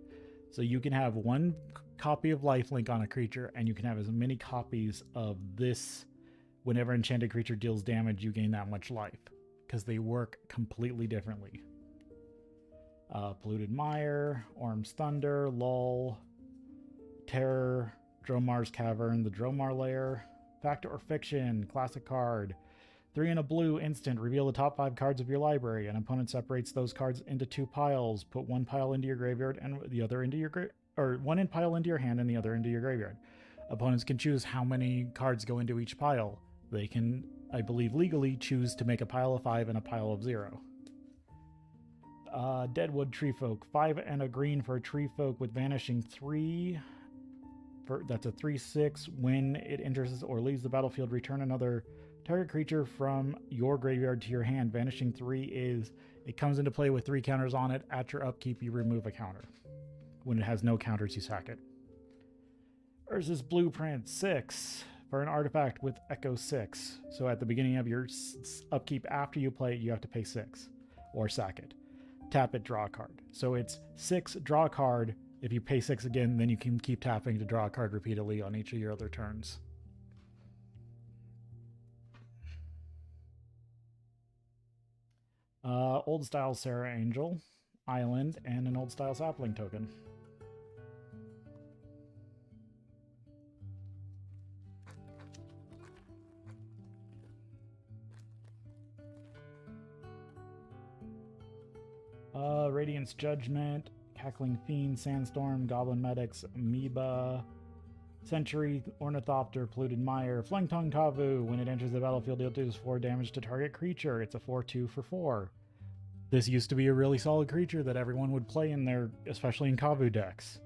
So you can have 1 copy of Lifelink on a creature, and you can have as many copies of this. Whenever enchanted creature deals damage, you gain that much life, because they work completely differently. Polluted Mire, Orm's Thunder, Lull, Terror, Dromar's Cavern, the Dromar Lair, Fact or Fiction, classic card. 3 and a blue, instant, reveal the top 5 cards of your library. An opponent separates those cards into 2 piles. Put 1 pile into your graveyard and the other into your one pile into your hand and the other into your graveyard. Opponents can choose how many cards go into each pile. They can, I believe legally, choose to make a pile of 5 and a pile of 0. Deadwood Treefolk. 5 and a green for a Treefolk with Vanishing 3. That's a 3/6. When it enters or leaves the battlefield, return another target creature from your graveyard to your hand. Vanishing 3 is, it comes into play with 3 counters on it. At your upkeep, you remove a counter. When it has no counters, you sack it. Urza's Blueprint. 6. For an artifact with Echo 6. So at the beginning of your upkeep, after you play it, you have to pay 6. Or sack it. Tap it, draw a card. So it's 6, draw a card. If you pay 6 again, then you can keep tapping to draw a card repeatedly on each of your other turns. Old Style Sarah Angel, Island, and an Old Style Sapling token. Radiance Judgment, Cackling Fiend, Sandstorm, Goblin Medics, Amoeba, Century, Ornithopter, Polluted Mire, Flying-Tongue Kavu. When it enters the battlefield, it deals 4 damage to target creature. It's a 4/2 for 4. This used to be a really solid creature that everyone would play in their, especially in Kavu decks.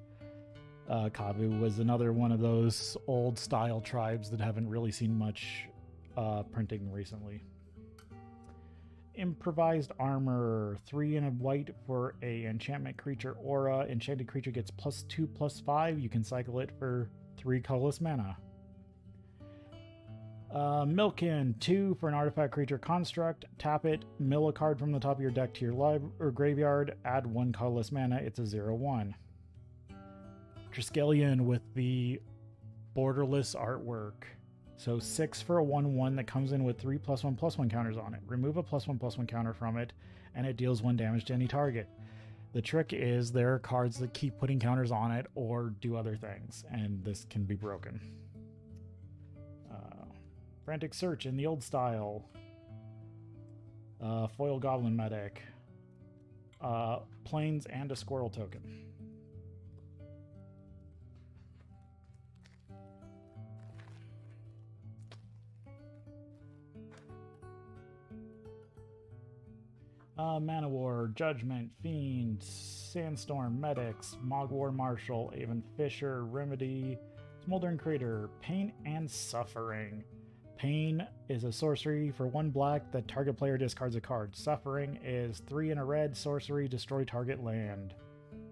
Kavu was another one of those old style tribes that haven't really seen much printing recently. Improvised armor, 3 and a white for a enchantment creature aura. Enchanted creature gets +2/+5. You can cycle it for 3 colorless mana. Milkin, 2 for an artifact creature construct. Tap it, mill a card from the top of your deck to your graveyard. Add 1 colorless mana. It's a 0/1. Triskelion with the borderless artwork. So 6 for a 1/1 that comes in with 3 +1/+1 counters on it. Remove a +1/+1 counter from it, and it deals 1 damage to any target. The trick is there are cards that keep putting counters on it or do other things, and this can be broken. Frantic Search in the old style. Foil Goblin Medic. Plains and a Squirrel token. Mana War, Judgment, Fiend, Sandstorm, Medics, Mogwar Marshal, Avon Fisher, Remedy, Smoldering Crater, Pain and Suffering. Pain is a sorcery for 1 black that target player discards a card. Suffering is 3 and a red sorcery, destroy target land.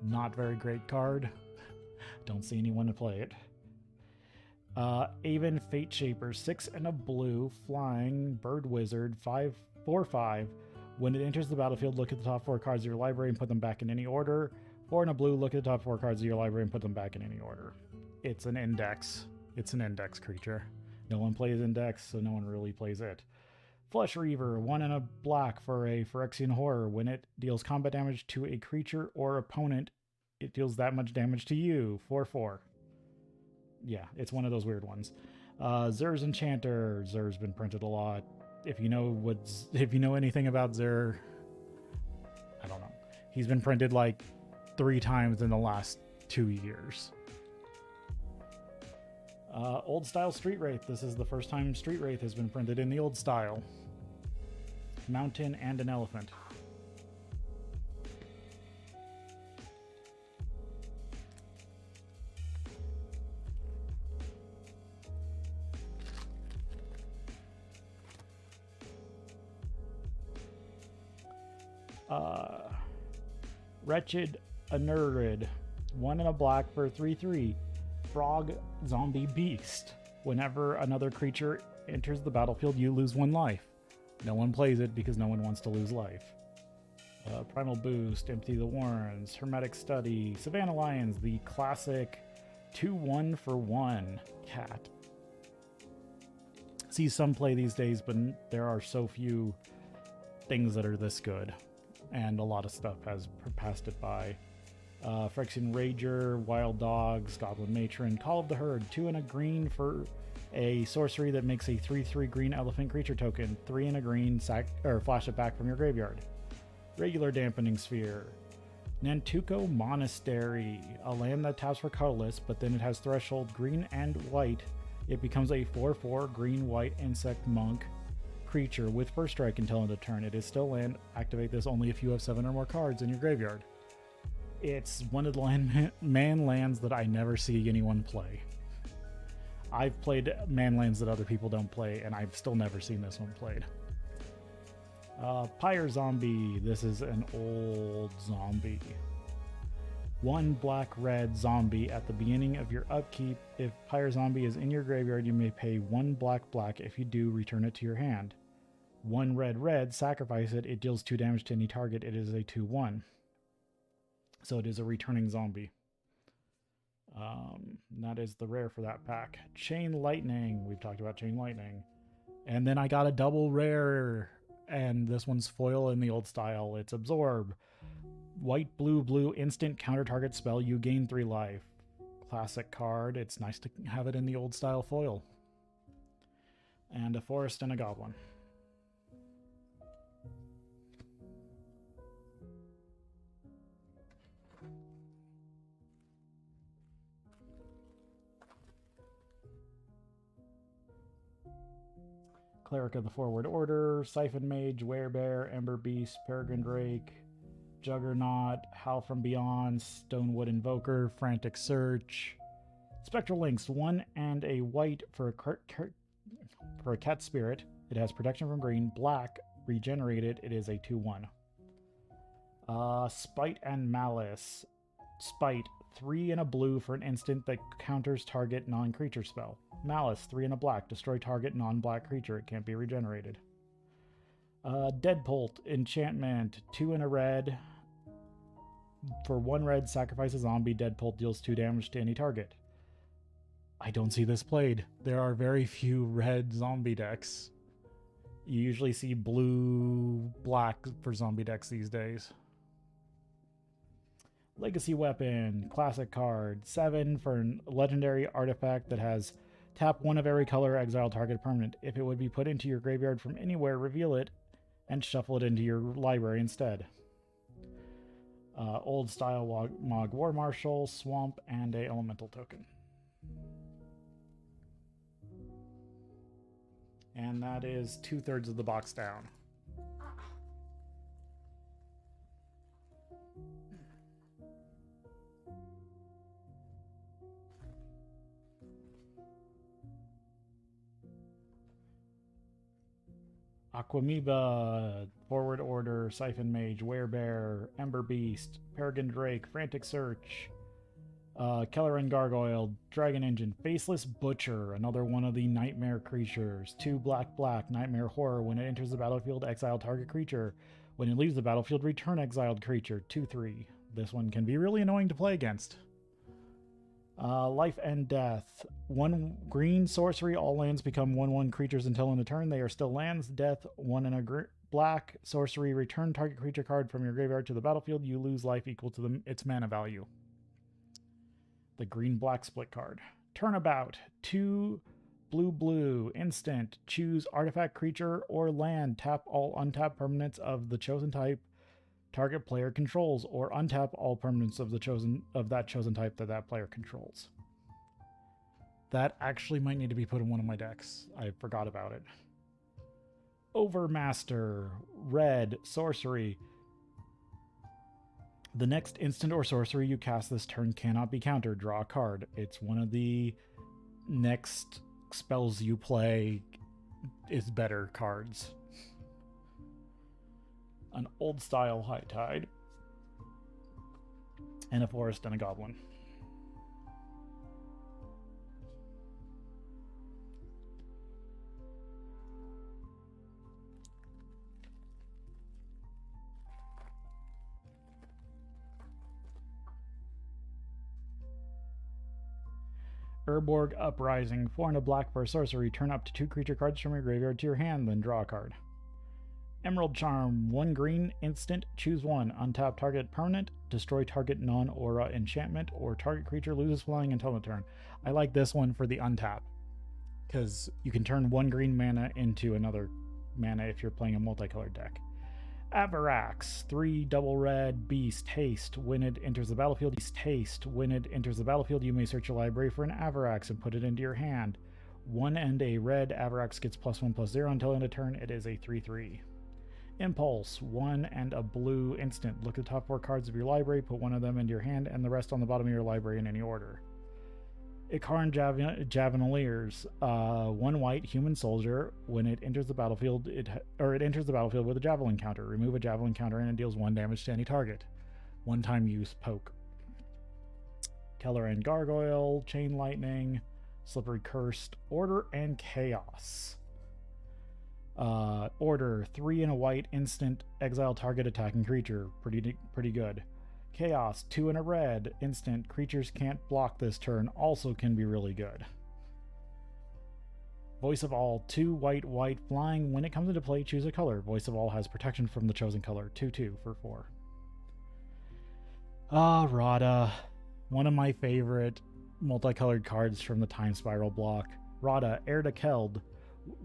Not very great card. Don't see anyone to play it. Avon Fate Shaper, 6 and a blue, flying, bird wizard, 4/5. When it enters the battlefield, look at the top 4 cards of your library and put them back in any order. 4 and a blue, look at the top 4 cards of your library and put them back in any order. It's an index. It's an index creature. No one plays index, so no one really plays it. Flesh Reaver, 1 and a black for a Phyrexian Horror. When it deals combat damage to a creature or opponent, it deals that much damage to you. 4/4. Yeah, it's one of those weird ones. Zur's Enchanter. Zur's been printed a lot. If you know anything about Zur, I don't know. He's been printed like 3 times in the last 2 years. Old style Street Wraith. This is the first time Street Wraith has been printed in the old style. Mountain and an elephant. Wretched Anurid, 1 and a black for 3/3. Frog Zombie Beast. Whenever another creature enters the battlefield, you lose 1 life. No one plays it because no one wants to lose life. Primal Boost, Empty the Warrens, Hermetic Study, Savannah Lions, the classic 2/1 for 1 cat. See some play these days, but there are so few things that are this good. And a lot of stuff has passed it by. Phyrexian Rager, Wild Dogs, Goblin Matron, Call of the Herd, 2 and a green for a sorcery that makes a 3/3 green elephant creature token. 3 and a green, flash it back from your graveyard. Regular Dampening Sphere. Nantuko Monastery, a land that taps for colorless, but then it has threshold green and white. It becomes a 4/4 green-white insect monk creature with first strike until end of turn. It is still land. Activate this only if you have 7 or more cards in your graveyard. It's one of the man lands that I never see anyone play. I've played man lands that other people don't play, and I've still never seen this one played. Pyre Zombie. This is an old zombie. 1 black-red zombie. At the beginning of your upkeep, if Pyre Zombie is in your graveyard, you may pay 1 black. If you do, return it to your hand. 1 red, sacrifice it. It deals 2 damage to any target. It is a 2/1. So it is a returning zombie. That is the rare for that pack. Chain Lightning. We've talked about Chain Lightning. And then I got a double rare, and this one's foil in the old style. It's Absorb. White, blue, instant counter target spell. You gain 3 life. Classic card. It's nice to have it in the old style foil. And a forest and a goblin. Cleric of the Forward Order, Siphon Mage, Werebear, Ember Beast, Peregrine Drake, Juggernaut, Howl from Beyond, Stonewood Invoker, Frantic Search, Spectral Links, 1 and a white for a cat spirit. It has protection from green, black, regenerated, it is a 2/1. Spite and Malice. Spite, 3 and a blue for an instant that counters target non-creature spell. Malice, 3 and a black, destroy target non-black creature. It can't be regenerated. Deadbolt, enchantment, 2 and a red. For 1 red, sacrifice a zombie. Deadbolt deals 2 damage to any target. I don't see this played. There are very few red zombie decks. You usually see blue, black for zombie decks these days. Legacy Weapon, classic card, 7 for a legendary artifact that has tap 1 of every color, exile target permanent. If it would be put into your graveyard from anywhere, reveal it and shuffle it into your library instead. Old style Mog War Marshal, Swamp, and a elemental token. And that is 2/3 of the box down. Aquamoeba, Forward Order, Siphon Mage, Werebear, Ember Beast, Peregrine Drake, Frantic Search, Kelleran Gargoyle, Dragon Engine, Faceless Butcher, another one of the Nightmare creatures, 2 black, Nightmare Horror. When it enters the battlefield, exile target creature. When it leaves the battlefield, return exiled creature, 2/3. This one can be really annoying to play against. Life and Death. 1 green sorcery. All lands become 1/1 creatures until end of turn. They are still lands. Death. 1 and a black sorcery. Return target creature card from your graveyard to the battlefield. You lose life equal to its mana value. The green-black split card. Turnabout. 2 blue. Instant. Choose artifact, creature, or land. Tap all untapped permanents of the chosen type target player controls, or untap all permanents of that chosen type that player controls. That actually might need to be put in one of my decks. I forgot about it. Overmaster, red, sorcery. The next instant or sorcery you cast this turn cannot be countered. Draw a card. It's one of the next spells you play is better cards. An old style High Tide, and a forest and a goblin. Urborg Uprising, 4 and a black for a sorcery. Turn up to 2 creature cards from your graveyard to your hand, then draw a card. Emerald Charm, 1 green, instant, choose 1. Untap target permanent, destroy target non-aura enchantment, or target creature loses flying until the turn. I like this one for the untap, because you can turn 1 green mana into another mana if you're playing a multicolored deck. Avarax, 3 double red, beast, haste. When it enters the battlefield, you may search your library for an Avarax and put it into your hand. 1 and a red, Avarax gets +1/+0 until end of turn. It is a 3/3. Impulse, 1 and a blue instant. Look at the top 4 cards of your library, put 1 of them into your hand, and the rest on the bottom of your library in any order. Ikaran Javeliers, 1 white human soldier. When it enters the battlefield, it enters the battlefield with a javelin counter. Remove a javelin counter and it deals 1 damage to any target. 1-time use poke. Kelleran Gargoyle, Chain Lightning, Slippery Cursed, Order, and Chaos. Order, 3 and a white instant, exile target attacking creature. Pretty good. Chaos, 2 and a red instant, creatures can't block this turn. Also can be really good. Voice of All, 2 white flying. When it comes into play, choose a color. Voice of All has protection from the chosen color. 2/2 for 4. Rada. One of my favorite multicolored cards from the Time Spiral block. Rada, Heir to Keld.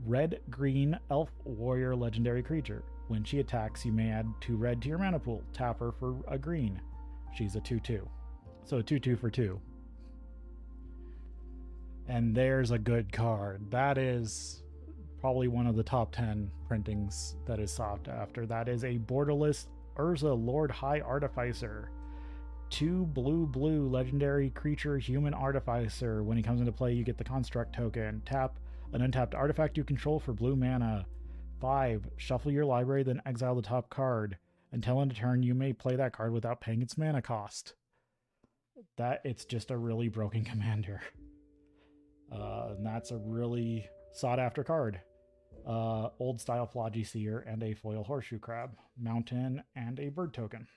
Red-green elf warrior legendary creature. When she attacks, you may add 2 red to your mana pool. Tap her for a green. She's a 2/2. So 2/2 for 2. And there's a good card. That is probably one of the top 10 printings that is sought after. That is a borderless Urza Lord High Artificer. 2 blue legendary creature human artificer. When he comes into play, you get the construct token. Tap an untapped artifact you control for blue mana. 5. Shuffle your library, then exile the top card. Until end of turn, you may play that card without paying its mana cost. It's just a really broken commander. And that's a really sought after card. Old style Floggy Seer and a foil Horseshoe Crab, Mountain, and a bird token.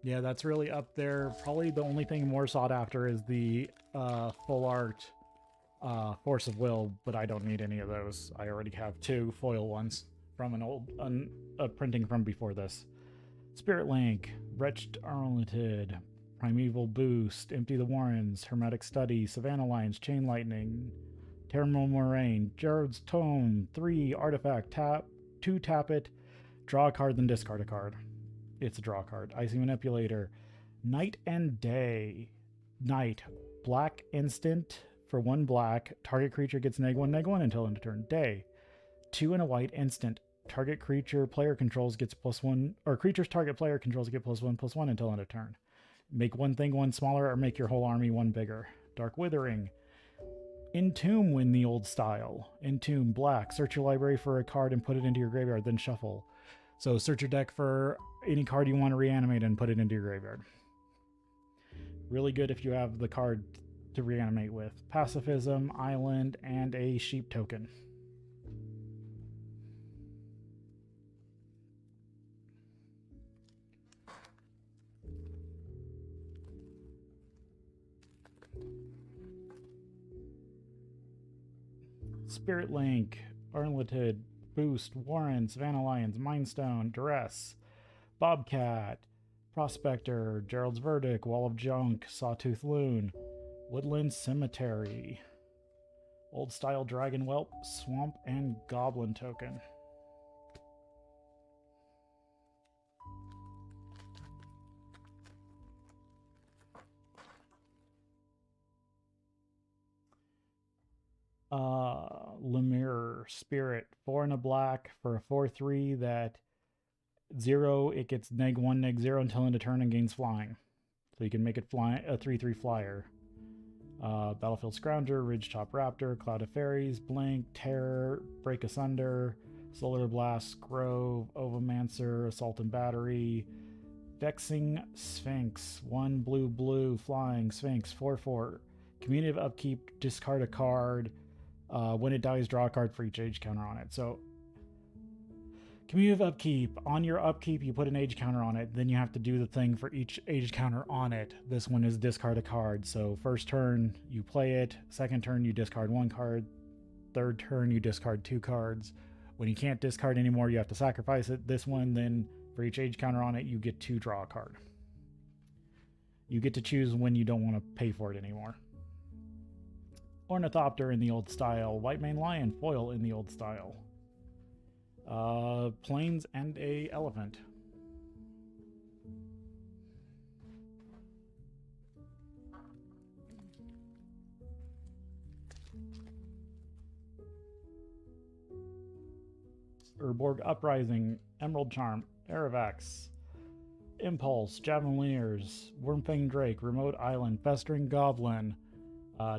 Yeah, that's really up there. Probably the only thing more sought after is the full art Force of Will, but I don't need any of those. I already have 2 foil ones from an old printing from before this. Spirit Link, Wretched Arlington, Primeval Boost, Empty the Warrens, Hermetic Study, Savannah Lines, Chain Lightning, Terminal Moraine, Jared's Tome, 3 artifact, 2 tap it, draw a card, then discard a card. It's a draw card. Icy Manipulator, Night and Day. Night, black instant for 1 black. Target creature gets -1/-1 until end of turn. Day, 2 and a white instant. Target creature player controls gets +1, or creature's target player controls get +1/+1 until end of turn. Make one thing 1 smaller, or make your whole army 1 bigger. Dark Withering. Entomb win the old style. Entomb, black. Search your library for a card and put it into your graveyard, then shuffle. So search your deck for any card you want to reanimate and put it into your graveyard. Really good if you have the card to reanimate with. Pacifism, Island, and a sheep token. Spirit Link, Arlington, Boost, Warren, Savannah Lions, Mindstone, Duress, Bobcat, Prospector, Gerald's Verdict, Wall of Junk, Sawtooth Loon, Woodland Cemetery, Old Style Dragon Whelp, Swamp, and Goblin token. Lemire Spirit, 4 and a black for a 4/3 that 0, it gets -1/-0 until end of turn and gains flying. So you can make it fly a 3/3 flyer. Battlefield Scrounger, Ridgetop Raptor, Cloud of Fairies, Blink, Terror, Break Asunder, Solar Blast, Grove, Ovomancer, Assault and Battery, Vexing Sphinx, 1 blue, flying Sphinx, 4/4. Community Upkeep, discard a card. When it dies, draw a card for each age counter on it. So, Community Upkeep. On your upkeep, you put an age counter on it. Then you have to do the thing for each age counter on it. This one is discard a card. So, first turn, you play it. Second turn, you discard 1 card. Third turn, you discard 2 cards. When you can't discard anymore, you have to sacrifice it. This one, then, for each age counter on it, you get to draw a card. You get to choose when you don't want to pay for it anymore. Ornithopter in the old style. White Mane Lion, foil in the old style. Plains and a elephant. Urborg Uprising, Emerald Charm, Aravax, Impulse, Javelineers, Wormfang Drake, Remote Island, Festering Goblin,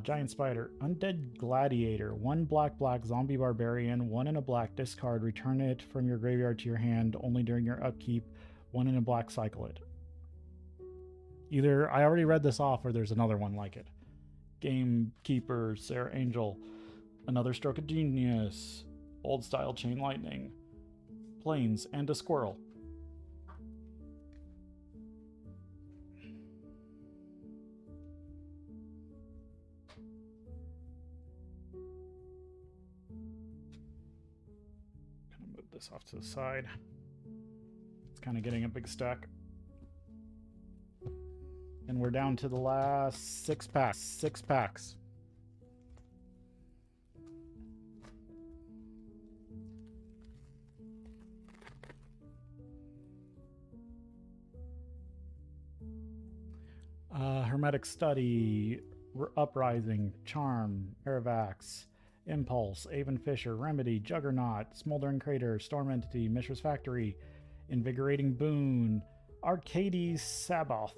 Giant Spider, Undead Gladiator, 1 black zombie barbarian, 1 and a black discard, return it from your graveyard to your hand only during your upkeep, 1 and a black cycle it. Either I already read this off or there's another one like it. Gamekeeper, Sarah Angel, another Stroke of Genius, Old Style Chain Lightning, Plains, and a Squirrel. This off to the side. It's kind of getting a big stack. And we're down to the last 6 packs. 6 packs. Hermetic Study, Uprising, Charm, Aravax, Impulse, Avon Fisher, Remedy, Juggernaut, Smoldering Crater, Storm Entity, Mishra's Factory, Invigorating Boon, Arcades Sabbath,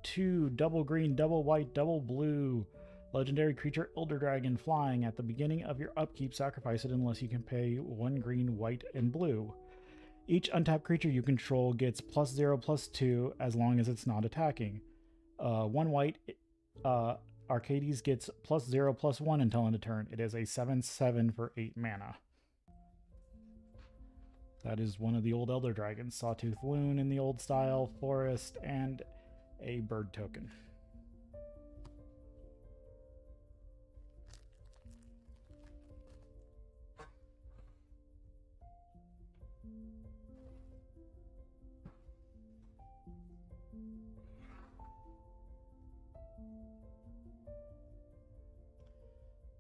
2 double green, double white, double blue, Legendary creature Elder Dragon flying. At the beginning of your upkeep, sacrifice it unless you can pay 1 green, white, and blue. Each untapped creature you control gets +0/+2 as long as it's not attacking. 1 white, Arcades gets +0/+1 until end of turn. It is a 7/7 for 8 mana. That is one of the old Elder Dragons. Sawtooth Loon in the old style, Forest, and a bird token.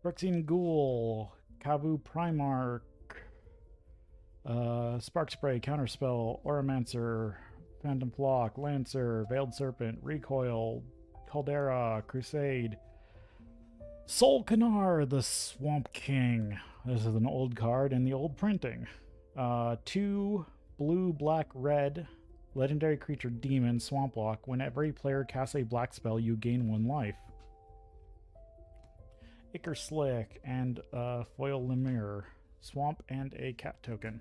Phyrexian Ghoul, Kavu Primarch, Spark Spray, Counterspell, Auramancer, Phantom Flock, Lancer, Veiled Serpent, Recoil, Caldera, Crusade, Solkanar, the Swamp King. This is an old card in the old printing. 2 blue, black, red, legendary creature demon, Swamp Walk. Whenever a player casts a black spell, you gain 1 life. Icar Slick and Foil Lemure, Swamp, and a cat token.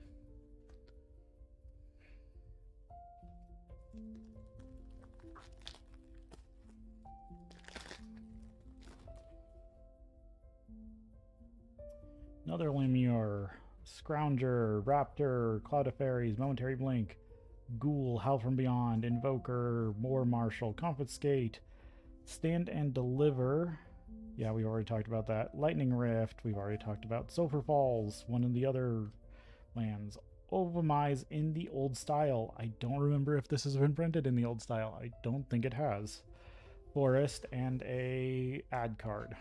Another Lemure, Scrounger, Raptor, Cloud of Fairies, Momentary Blink, Ghoul, Howl from Beyond, Invoker, War Marshal, Confiscate, Stand and Deliver. Yeah, we already talked about that. Lightning Rift, we've already talked about. Sulphur Falls, one of the other lands. Ovamize in the old style. I don't remember if this has been printed in the old style. I don't think it has. Forest and a ad card.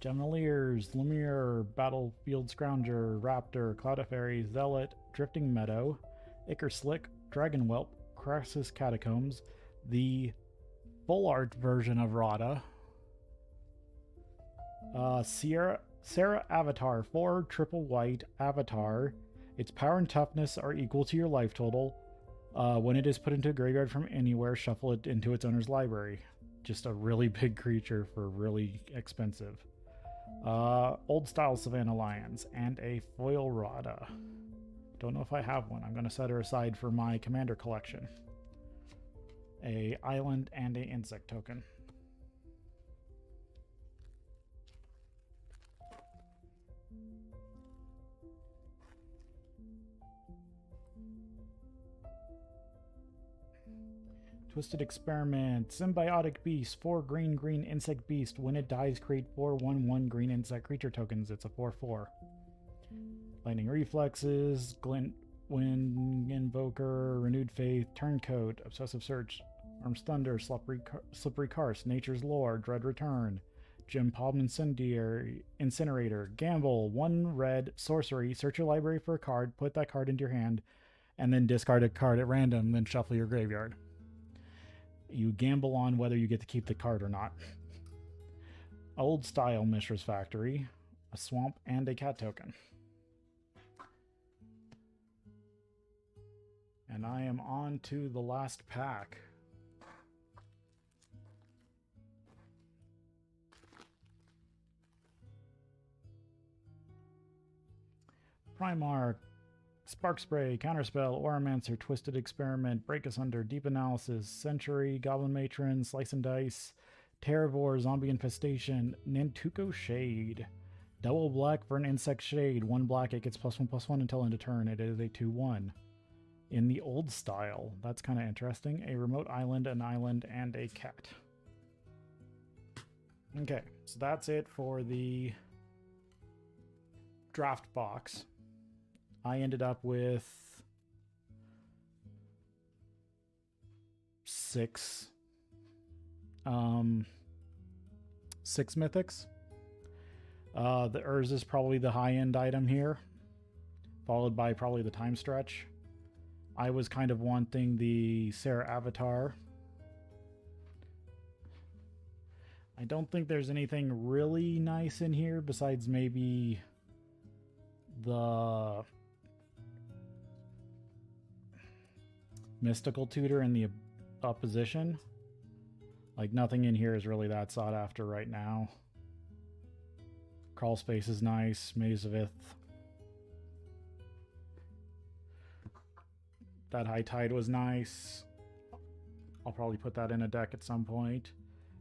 Geminiers, Lemure, Battlefield Scrounger, Raptor, Cloud of Fairies, Zealot, Drifting Meadow, Icar Slick, Dragon Whelp, Crassus Catacombs, the full art version of Rada, Sarah Avatar, 4 triple white Avatar. Its power and toughness are equal to your life total. When it is put into a graveyard from anywhere, shuffle it into its owner's library. Just a really big creature for really expensive. Old style Savannah Lions and a foil Rada. Don't know if I have one. I'm going to set her aside for my commander collection. A island and a insect token. Twisted Experiment, Symbiotic Beast, 4 green green insect beast. When it dies, create 4 1/1 green insect creature tokens. It's a 4/4. Lightning Reflexes, Glint Wind Invoker, Renewed Faith, Turncoat, Obsessive Search, Arms Thunder, Slippery Karst, Nature's Lore, Dread Return, Jim Palm Incinerator, Gamble, 1 red sorcery. Search your library for a card, put that card into your hand, and then discard a card at random, then shuffle your graveyard. You gamble on whether you get to keep the card or not. Old style Mishra's Factory, a swamp, and a cat token. And I am on to the last pack. Primarch, Spark Spray, Counterspell, Auramancer, Twisted Experiment, Break Asunder, Deep Analysis, Century, Goblin Matron, Slice and Dice, Terravore, Zombie Infestation, Nantuko Shade. Double black for an Insect Shade. 1 black, it gets +1/+1 until end of turn. It is a 2/1. In the old style. That's kind of interesting. A remote island, an island, and a cat. Okay, so that's it for the draft box. I ended up with 6 mythics. The Urz is probably the high-end item here, followed by probably the Time Stretch. I was kind of wanting the Sarah Avatar. I don't think there's anything really nice in here besides maybe the mystical tutor in the opposition. Like, nothing in here is really that sought after right now. Crawl Space is nice. Maze of Ith. That High Tide was nice. I'll probably put that in a deck at some point.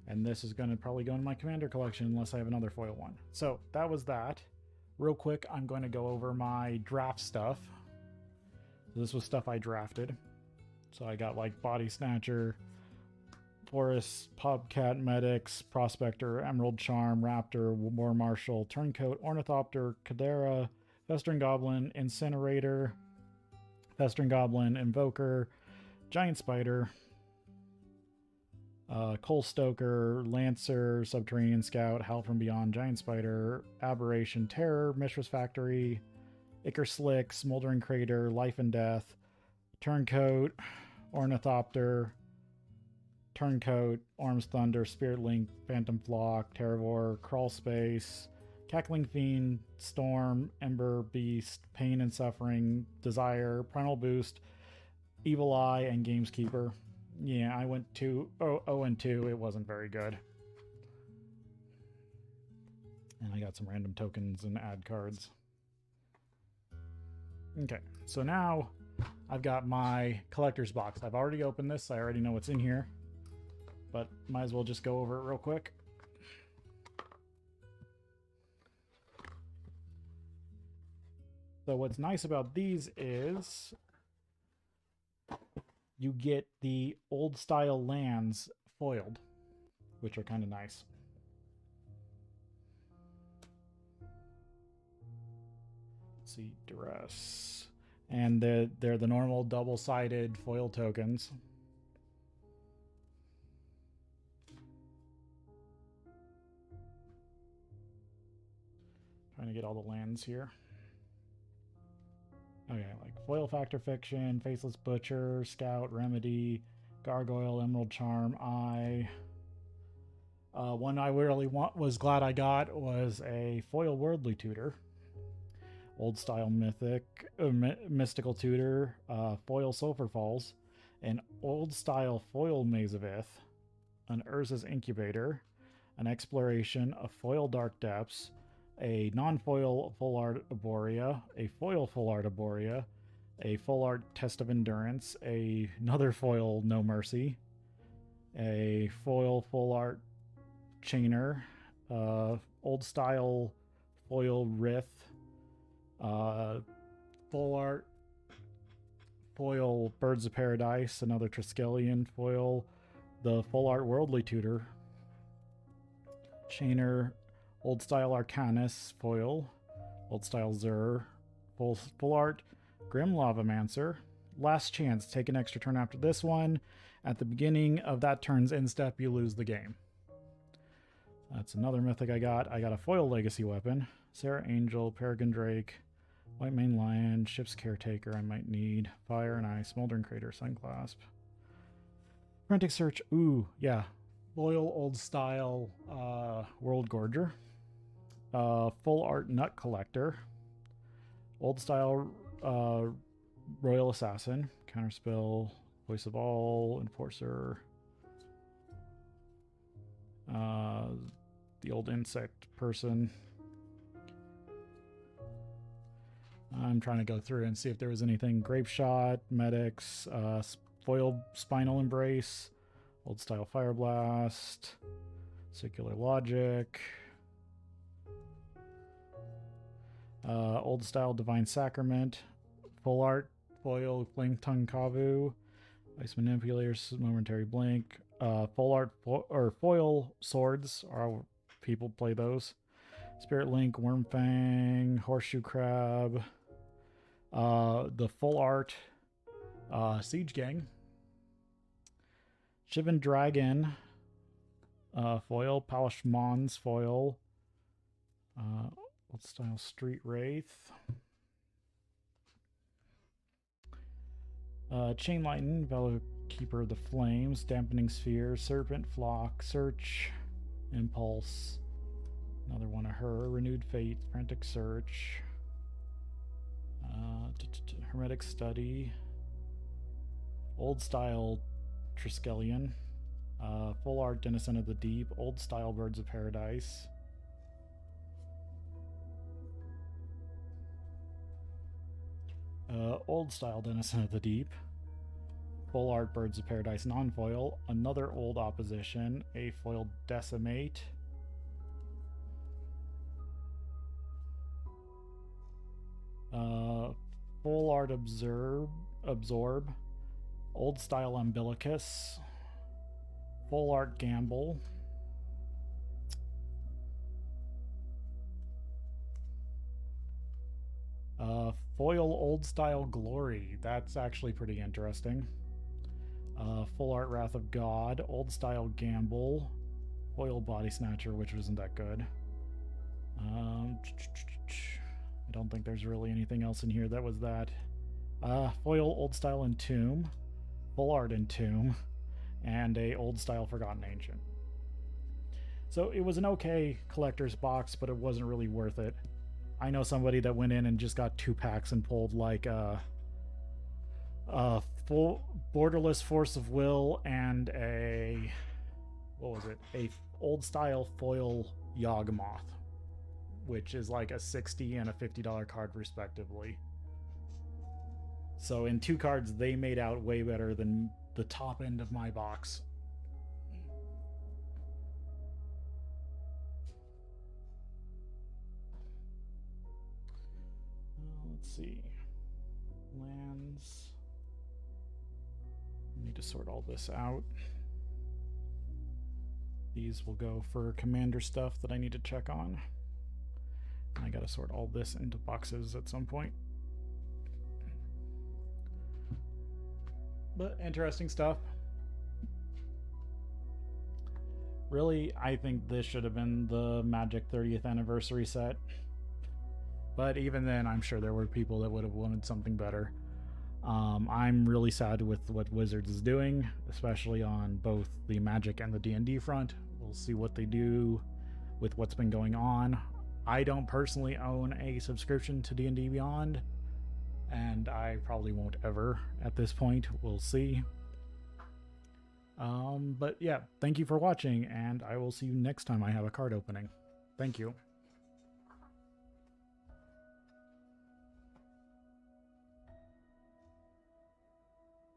And this is going to probably go in my commander collection unless I have another foil one. So that was that. Real quick, I'm going to go over my draft stuff. So this was stuff I drafted. So I got like Body Snatcher, Forest, Pobcat, Medics, Prospector, Emerald Charm, Raptor, War Marshal, Turncoat, Ornithopter, Cadera, Festering Goblin, Incinerator, Festering Goblin, Invoker, Giant Spider, Coal Stoker, Lancer, Subterranean Scout, Howl from Beyond, Giant Spider, Aberration, Terror, Mistress Factory, Icar Slick, Smoldering Crater, Life and Death, Turncoat, Ornithopter, Turncoat, Orm's Thunder, Spirit Link, Phantom Flock, Terravor, Crawl Space, Cackling Fiend, Storm, Ember Beast, Pain and Suffering, Desire, Primal Boost, Evil Eye, and Gameskeeper. Yeah, I went 0-2. It wasn't very good. And I got some random tokens and ad cards. Okay, so now I've got my collector's box. I've already opened this. I already know what's in here. But might as well just go over it real quick. So what's nice about these is you get the old style lands foiled, which are kind of nice. Let's see, Duress. And they're the normal double-sided foil tokens. Trying to get all the lands here. Okay, like Foil Factor Fiction, Faceless Butcher, Scout, Remedy, Gargoyle, Emerald Charm, Eye. One I really was glad I got was a Foil Worldly Tutor. Old Style Mystical Tutor, Foil Sulphur Falls, an Old Style Foil Maze of Ith, an Urza's Incubator, an Exploration, a Foil Dark Depths, a non-foil Full Art Arborea, a foil Full Art Arborea, a Full Art Test of Endurance, another foil No Mercy, a foil Full Art Chainer, Old Style Foil Rith, Full Art Foil Birds of Paradise, another Triskelion foil, the Full Art Worldly Tutor, Chainer, Old Style Arcanus foil, Old Style Zur, full Art Grim Lavamancer. Last chance, take an extra turn after this one. At the beginning of that turn's end step, you lose the game. That's another mythic I got. I got a foil Legacy Weapon, Sarah Angel, Peregrine Drake, White Mane Lion, Ship's Caretaker I might need, Fire and Ice, Smoldering Crater, Sunclasp. Frantic Search, ooh, yeah. Loyal Old Style World Gorger. Full Art Nut Collector. Old Style Royal Assassin. Counterspell, Voice of All, Enforcer. The Old Insect Person. I'm trying to go through and see if there was anything. Grape Shot, Medics, Foil Spinal Embrace, Old Style Fire Blast, Circular Logic, Old Style Divine Sacrament, Full Art Foil Flame Tongue Kavu, Ice Manipulators, Momentary Blink, Full Art Foil Swords, or people play those. Spirit Link, Wormfang, Horseshoe Crab, the Full Art Siege Gang, Shivan Dragon foil, Palish Mons foil, Old Style Street Wraith, Chain Lightning, Valor Keeper of the Flames, Dampening Sphere, Serpent Flock, Search, Impulse, another one of her, Renewed Fate, Frantic Search, Hermetic Study. Old Style Triskelion. Full Art Denizen of the Deep. Old Style Birds of Paradise. Old Style Denizen of the Deep. Full Art Birds of Paradise non-foil. Another old opposition. A foil Decimate. Full Art Absorb. Old Style Umbilicus. Full Art Gamble. Foil Old Style Glory. That's actually pretty interesting. Full Art Wrath of God. Old Style Gamble. Foil Body Snatcher, which wasn't that good. I don't think there's really anything else in here that was that. Foil Old Style Entomb. Full Art Entomb. And a Old Style Forgotten Ancient. So it was an okay collector's box, but it wasn't really worth it. I know somebody that went in and just got 2 packs and pulled like full Borderless Force of Will and a, what was it? A Old Style foil Yawgmoth, which is like a $60 and a $50 card respectively. So in 2 cards, they made out way better than the top end of my box. Let's see. Lands. I need to sort all this out. These will go for commander stuff that I need to check on. I gotta sort all this into boxes at some point. But interesting stuff. Really, I think this should have been the Magic 30th anniversary set. But even then, I'm sure there were people that would have wanted something better. I'm really sad with what Wizards is doing, especially on both the Magic and the D&D front. We'll see what they do with what's been going on. I don't personally own a subscription to D&D Beyond, and I probably won't ever at this point. We'll see. But yeah, thank you for watching, and I will see you next time I have a card opening. Thank you.